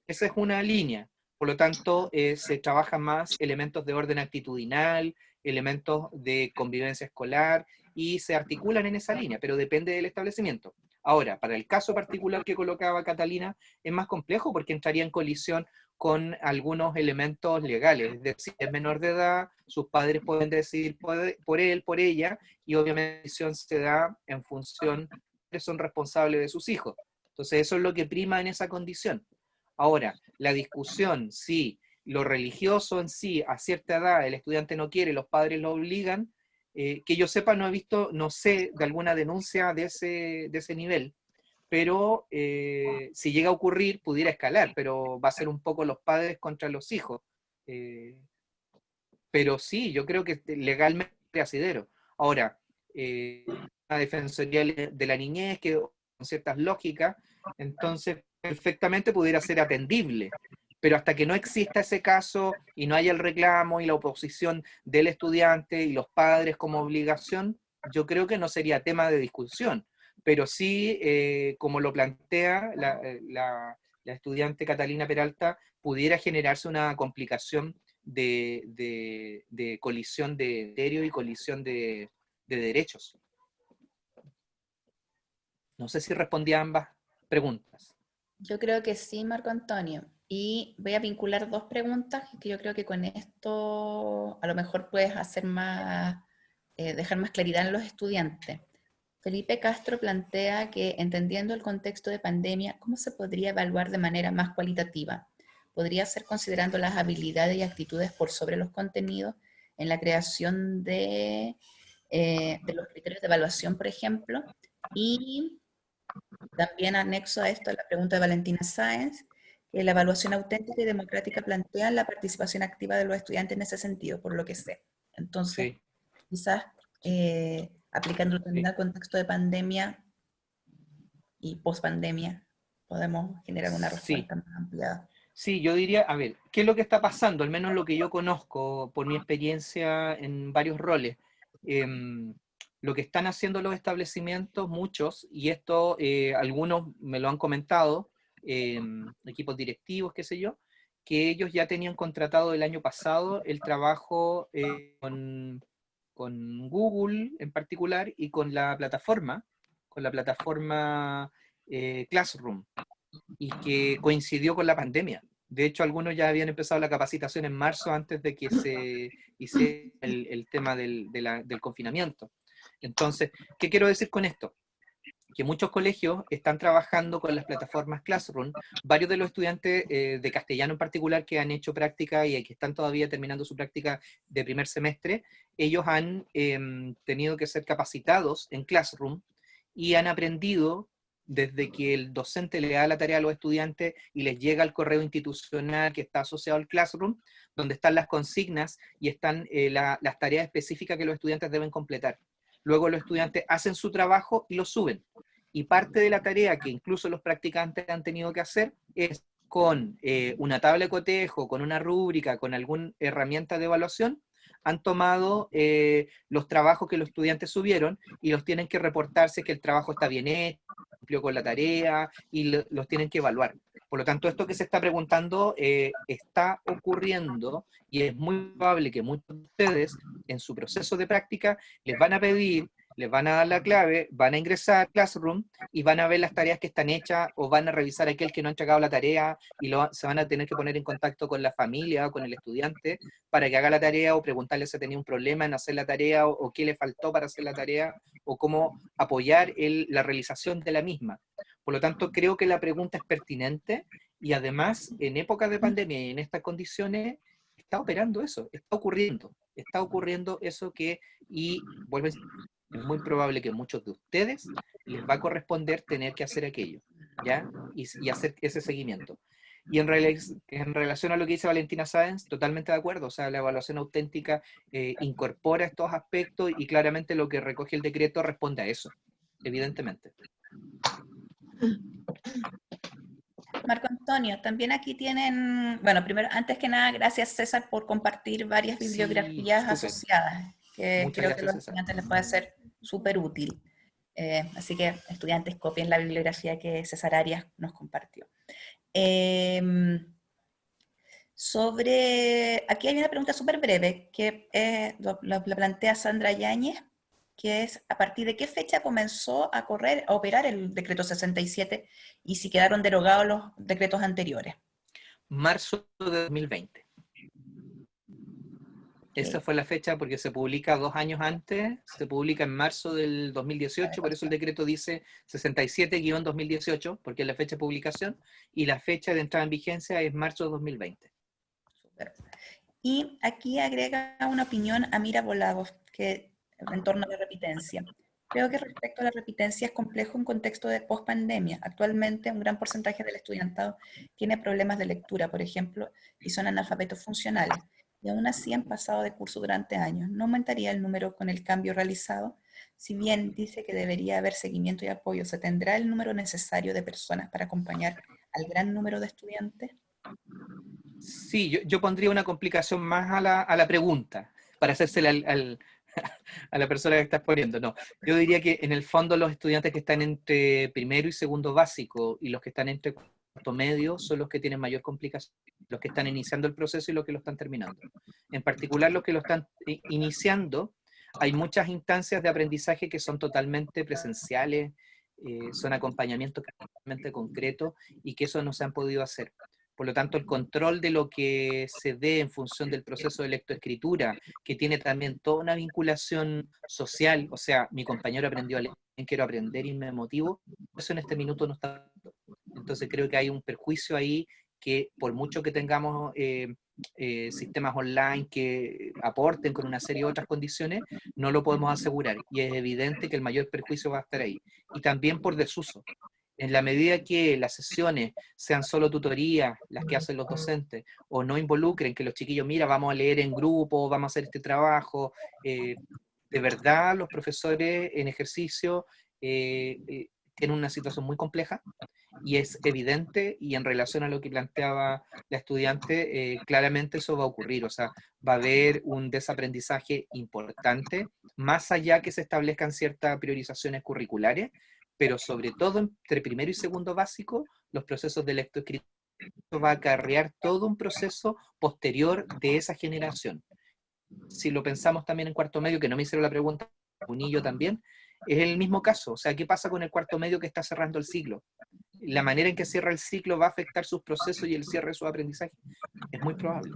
Esa es una línea. Por lo tanto, se trabajan más elementos de orden actitudinal, elementos de convivencia escolar, y se articulan en esa línea, pero depende del establecimiento. Ahora, para el caso particular que colocaba Catalina, es más complejo porque entraría en colisión con algunos elementos legales, es decir, es menor de edad, sus padres pueden decidir por él, por ella, y obviamente la decisión se da en función de son responsables de sus hijos. Entonces, eso es lo que prima en esa condición. Ahora, la discusión si lo religioso en sí, a cierta edad, el estudiante no quiere, los padres lo obligan, que yo sepa, no he visto, no sé de alguna denuncia de ese nivel, pero si llega a ocurrir, pudiera escalar, pero va a ser un poco los padres contra los hijos. Pero sí, yo creo que legalmente es asidero. Ahora, una defensoría de la niñez, que con ciertas lógicas, entonces perfectamente pudiera ser atendible. Pero hasta que no exista ese caso y no haya el reclamo y la oposición del estudiante y los padres como obligación, yo creo que no sería tema de discusión. Pero sí, como lo plantea la estudiante Catalina Peralta, pudiera generarse una complicación de colisión de criterio y colisión de derechos. No sé si respondí a ambas preguntas. Yo creo que sí, Marco Antonio. Y voy a vincular dos preguntas que yo creo que con esto a lo mejor puedes hacer más, dejar más claridad en los estudiantes. Felipe Castro plantea que, entendiendo el contexto de pandemia, ¿cómo se podría evaluar de manera más cualitativa? ¿Podría ser considerando las habilidades y actitudes por sobre los contenidos en la creación de los criterios de evaluación, por ejemplo? Y también anexo a esto la pregunta de Valentina Sáenz, que la evaluación auténtica y democrática plantea la participación activa de los estudiantes en ese sentido, por lo que sé. Entonces, Sí, quizás aplicándolo también sí. al contexto de pandemia y post-pandemia, podemos generar una Sí, respuesta más ampliada. sí, yo diría, a ver, ¿qué es lo que está pasando? Al menos lo que yo conozco por mi experiencia en varios roles. Lo que están haciendo los establecimientos, muchos, y esto algunos me lo han comentado, equipos directivos, qué sé yo, que ellos ya tenían contratado el año pasado el trabajo con Google en particular y con la plataforma Classroom, y que coincidió con la pandemia. De hecho, algunos ya habían empezado la capacitación en marzo antes de que se hiciera el tema del confinamiento. Entonces, ¿qué quiero decir con esto? Que muchos colegios están trabajando con las plataformas Classroom. Varios de los estudiantes de castellano en particular que han hecho práctica y que están todavía terminando su práctica de primer semestre, ellos han tenido que ser capacitados en Classroom y han aprendido desde que el docente le da la tarea a los estudiantes y les llega el correo institucional que está asociado al Classroom, donde están las consignas y están las tareas específicas que los estudiantes deben completar. Luego los estudiantes hacen su trabajo y lo suben. Y parte de la tarea que incluso los practicantes han tenido que hacer es con una tabla de cotejo, con una rúbrica, con alguna herramienta de evaluación, han tomado los trabajos que los estudiantes subieron y los tienen que reportarse que el trabajo está bien hecho, cumplió con la tarea y los tienen que evaluar. Por lo tanto, esto que se está preguntando está ocurriendo y es muy probable que muchos de ustedes en su proceso de práctica les van a pedir, les van a dar la clave, van a ingresar a Classroom y van a ver las tareas que están hechas o van a revisar aquel que no ha entregado la tarea y se van a tener que poner en contacto con la familia o con el estudiante para que haga la tarea o preguntarle si tenía un problema en hacer la tarea o qué le faltó para hacer la tarea o cómo apoyar la realización de la misma. Por lo tanto, creo que la pregunta es pertinente y además en épocas de pandemia y en estas condiciones está operando eso, está ocurriendo eso que, y vuelvo a decir, es muy probable que muchos de ustedes les va a corresponder tener que hacer aquello, ¿ya? Y hacer ese seguimiento. Y en relación a lo que dice Valentina Sáenz, totalmente de acuerdo. O sea, la evaluación auténtica incorpora estos aspectos y claramente lo que recoge el decreto responde a eso, evidentemente. Marco Antonio, también aquí tienen, bueno, primero, antes que nada, gracias César por compartir varias Sí, bibliografías súper. asociadas, que Muchas creo que a gracias, los César. estudiantes les puede ser súper útil. Así que estudiantes copien la bibliografía que César Arias nos compartió. Aquí hay una pregunta súper breve que la plantea Sandra Yáñez, que es, ¿a partir de qué fecha comenzó a operar el decreto 67 y si quedaron derogados los decretos anteriores? Marzo de 2020. Esa Ok, fue la fecha porque se publica 2 años antes, se publica en marzo del 2018, por eso el decreto dice 67-2018, porque es la fecha de publicación, y la fecha de entrada en vigencia es marzo de 2020. súper. Y aquí agrega una opinión Amira Volagos, que en torno a la repitencia. Creo que respecto a la repitencia es complejo en contexto de post-pandemia. Actualmente un gran porcentaje del estudiantado tiene problemas de lectura, por ejemplo, y son analfabetos funcionales. Y aún así han pasado de curso durante años. ¿No aumentaría el número con el cambio realizado? Si bien dice que debería haber seguimiento y apoyo, ¿se tendrá el número necesario de personas para acompañar al gran número de estudiantes? Sí, yo pondría una complicación más a la pregunta, para hacérsela a la persona que estás poniendo. No, yo diría que en el fondo los estudiantes que están entre primero y segundo básico y los que están entre cuarto medio son los que tienen mayor complicación, los que están iniciando el proceso y los que lo están terminando. En particular los que lo están iniciando, hay muchas instancias de aprendizaje que son totalmente presenciales, son acompañamientos totalmente concretos y que eso no se han podido hacer. Por lo tanto, el control de lo que se dé en función del proceso de lectoescritura, que tiene también toda una vinculación social, o sea, mi compañero aprendió a leer, quiero aprender y me motivo, eso en este minuto no está. Entonces creo que hay un perjuicio ahí que por mucho que tengamos sistemas online que aporten con una serie de otras condiciones, no lo podemos asegurar. Y es evidente que el mayor perjuicio va a estar ahí. Y también por desuso. En la medida que las sesiones sean solo tutorías, las que hacen los docentes, o no involucren que los chiquillos, mira, vamos a leer en grupo, vamos a hacer este trabajo, de verdad los profesores en ejercicio tienen una situación muy compleja y es evidente, y en relación a lo que planteaba la estudiante, claramente eso va a ocurrir, o sea, va a haber un desaprendizaje importante, más allá que se establezcan ciertas priorizaciones curriculares, pero sobre todo entre primero y segundo básico, los procesos de lectoescritura va a acarrear todo un proceso posterior de esa generación. Si lo pensamos también en cuarto medio, que no me hicieron la pregunta, Unillo también, es el mismo caso, o sea, ¿qué pasa con el cuarto medio que está cerrando el ciclo? La manera en que cierra el ciclo va a afectar sus procesos y el cierre de su aprendizaje. Es muy probable.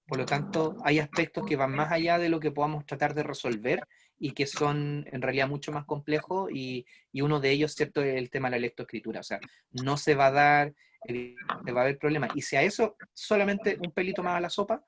Por lo tanto, hay aspectos que van más allá de lo que podamos tratar de resolver y que son en realidad mucho más complejos y uno de ellos, ¿cierto?, es el tema de la lectoescritura. O sea, no se va a dar, va a haber problemas. Y si a eso solamente un pelito más a la sopa,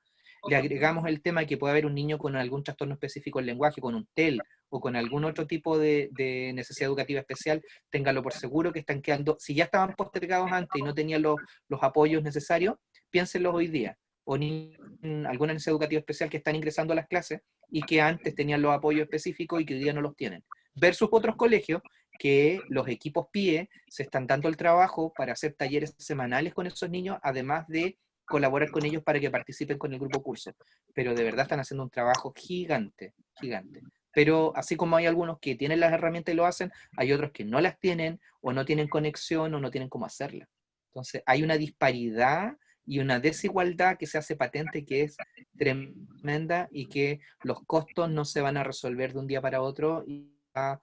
le agregamos el tema de que puede haber un niño con algún trastorno específico del lenguaje, con un TEL o con algún otro tipo de necesidad educativa especial, téngalo por seguro que están quedando, si ya estaban postergados antes y no tenían los apoyos necesarios, piénsenlos hoy día. O alguna necesidad educativa especial que están ingresando a las clases y que antes tenían los apoyos específicos y que hoy día no los tienen. Versus otros colegios que los equipos PIE se están dando el trabajo para hacer talleres semanales con esos niños, además de colaborar con ellos para que participen con el grupo curso. Pero de verdad están haciendo un trabajo gigante, gigante. Pero así como hay algunos que tienen las herramientas y lo hacen, hay otros que no las tienen, o no tienen conexión, o no tienen cómo hacerla. Entonces, hay una disparidad y una desigualdad que se hace patente, que es tremenda y que los costos no se van a resolver de un día para otro y va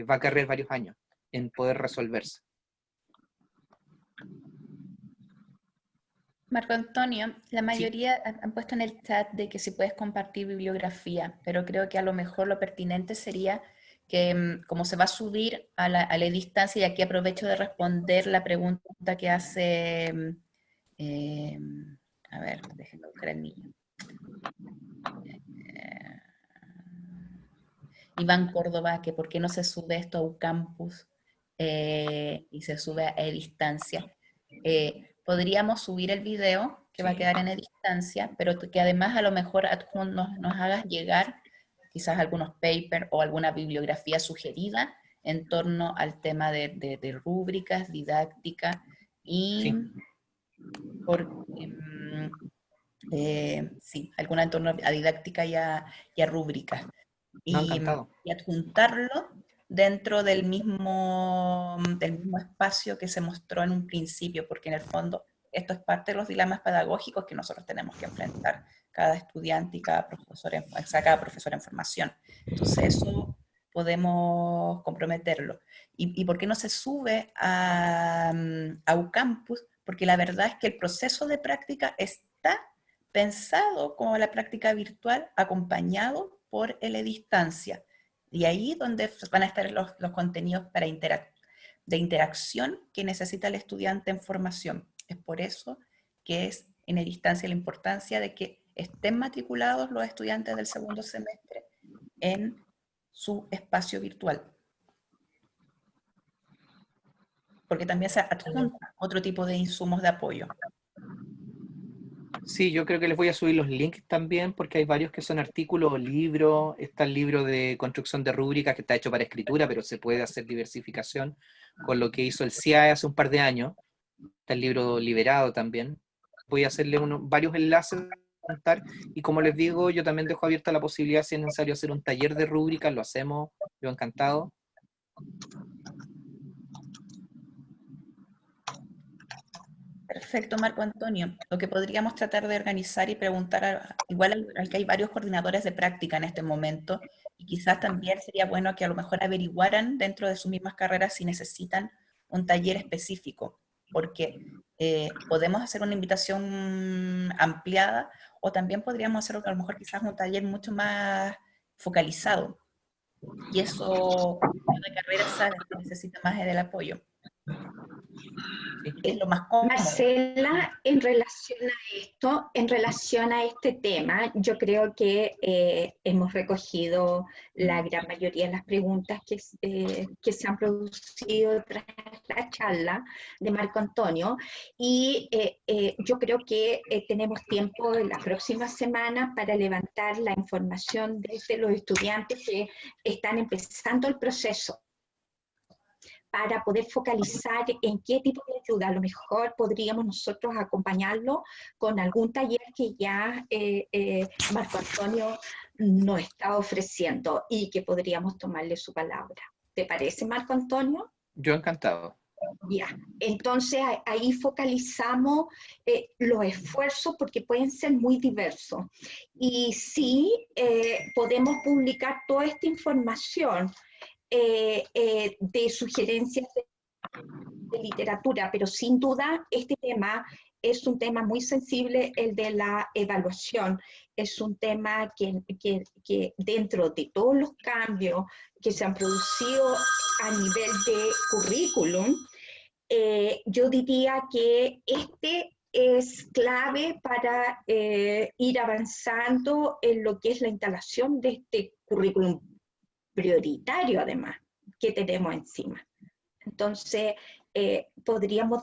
a cargar varios años en poder resolverse. Marco Antonio, la Sí, mayoría han puesto en el chat de que si puedes compartir bibliografía, pero creo que a lo mejor lo pertinente sería que como se va a subir a la distancia, y aquí aprovecho de responder la pregunta que hace, eh, a ver, déjenme buscar el niño. Eh, Iván Córdoba, que por qué no se sube esto a un campus y se sube a distancia. podríamos subir el video que va a Sí. quedar en Edistancia, pero que además a lo mejor nos hagas llegar quizás algunos papers o alguna bibliografía sugerida en torno al tema de rúbricas, didáctica y Sí. sí, alguna en torno a didáctica y a rúbricas. No, encantado. Y adjuntarlo dentro del mismo espacio que se mostró en un principio, porque en el fondo esto es parte de los dilemas pedagógicos que nosotros tenemos que enfrentar, cada estudiante y cada profesor en formación. Entonces eso podemos comprometerlo. ¿Y por qué no se sube a UCampus? Porque la verdad es que el proceso de práctica está pensado como la práctica virtual acompañado por el Edistancia. Y ahí donde van a estar los contenidos para de interacción que necesita el estudiante en formación. Es por eso que es en Edistancia la importancia de que estén matriculados los estudiantes del segundo semestre en su espacio virtual. Porque también se adjunta otro tipo de insumos de apoyo. Sí, yo creo que les voy a subir los links también, porque hay varios que son artículos o libros. Está el libro de construcción de rúbricas que está hecho para escritura, pero se puede hacer diversificación con lo que hizo el CIAE hace un par de años. Está el libro liberado también. Voy a hacerle varios enlaces a contar, y como les digo, yo también dejo abierta la posibilidad, si es necesario hacer un taller de rúbricas, lo hacemos, yo encantado. Perfecto, Marco Antonio. Lo que podríamos tratar de organizar y preguntar, igual al que hay varios coordinadores de práctica en este momento, y quizás también sería bueno que a lo mejor averiguaran dentro de sus mismas carreras si necesitan un taller específico, porque podemos hacer una invitación ampliada o también podríamos hacer a lo mejor quizás un taller mucho más focalizado. Y eso, cada carrera sabe que necesita más del apoyo. Sí. Es lo más cómodo. Marcela, en relación a esto, en relación a este tema, yo creo que hemos recogido la gran mayoría de las preguntas que se han producido tras la charla de Marco Antonio, y yo creo que tenemos tiempo en la próxima semana para levantar la información desde los estudiantes que están empezando el proceso, para poder focalizar en qué tipo de ayuda. A lo mejor podríamos nosotros acompañarlo con algún taller que ya Marco Antonio nos está ofreciendo y que podríamos tomarle su palabra. ¿Te parece, Marco Antonio? Yo encantado. Ya, entonces ahí focalizamos los esfuerzos porque pueden ser muy diversos. Y sí, podemos publicar toda esta información de sugerencias de literatura, pero sin duda este tema es un tema muy sensible, el de la evaluación. Es un tema que dentro de todos los cambios que se han producido a nivel de currículum, yo diría que este es clave para ir avanzando en lo que es la instalación de este currículum prioritario, además, que tenemos encima. Entonces, podríamos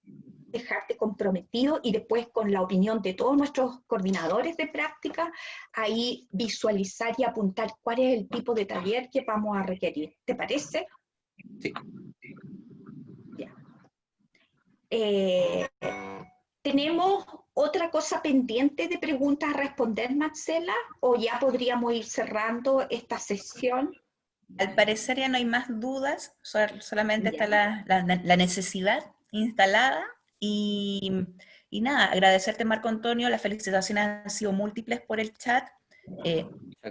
dejarte comprometido y después con la opinión de todos nuestros coordinadores de práctica, ahí visualizar y apuntar cuál es el tipo de taller que vamos a requerir. ¿Te parece? Sí. Ya. ¿Tenemos otra cosa pendiente de preguntas a responder, Marcela? ¿O ya podríamos ir cerrando esta sesión? Al parecer ya no hay más dudas, solamente está la necesidad instalada y nada, agradecerte Marco Antonio, las felicitaciones han sido múltiples por el chat,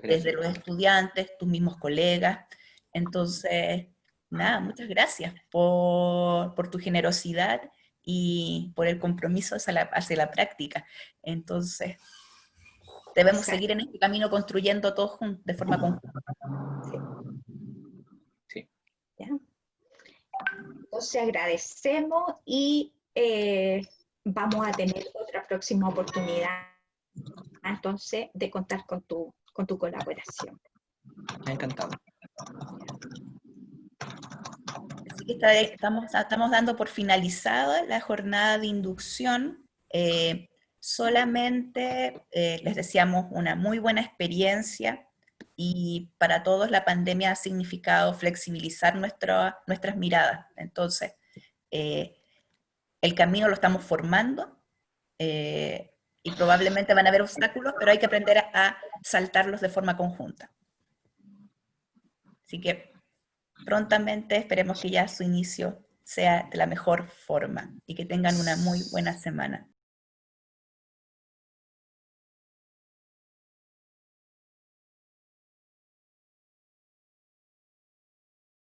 desde los estudiantes, tus mismos colegas, entonces nada, muchas gracias por tu generosidad y por el compromiso hacia la práctica. Entonces, debemos seguir en este camino construyendo todos juntos, de forma conjunta. Sí. ¿Ya? Entonces agradecemos y vamos a tener otra próxima oportunidad entonces de contar con tu colaboración. Encantado. Así que estamos dando por finalizada la jornada de inducción. Solamente les deseamos una muy buena experiencia y para todos la pandemia ha significado flexibilizar nuestras miradas. Entonces, el camino lo estamos formando y probablemente van a haber obstáculos, pero hay que aprender a saltarlos de forma conjunta. Así que prontamente esperemos que ya su inicio sea de la mejor forma y que tengan una muy buena semana.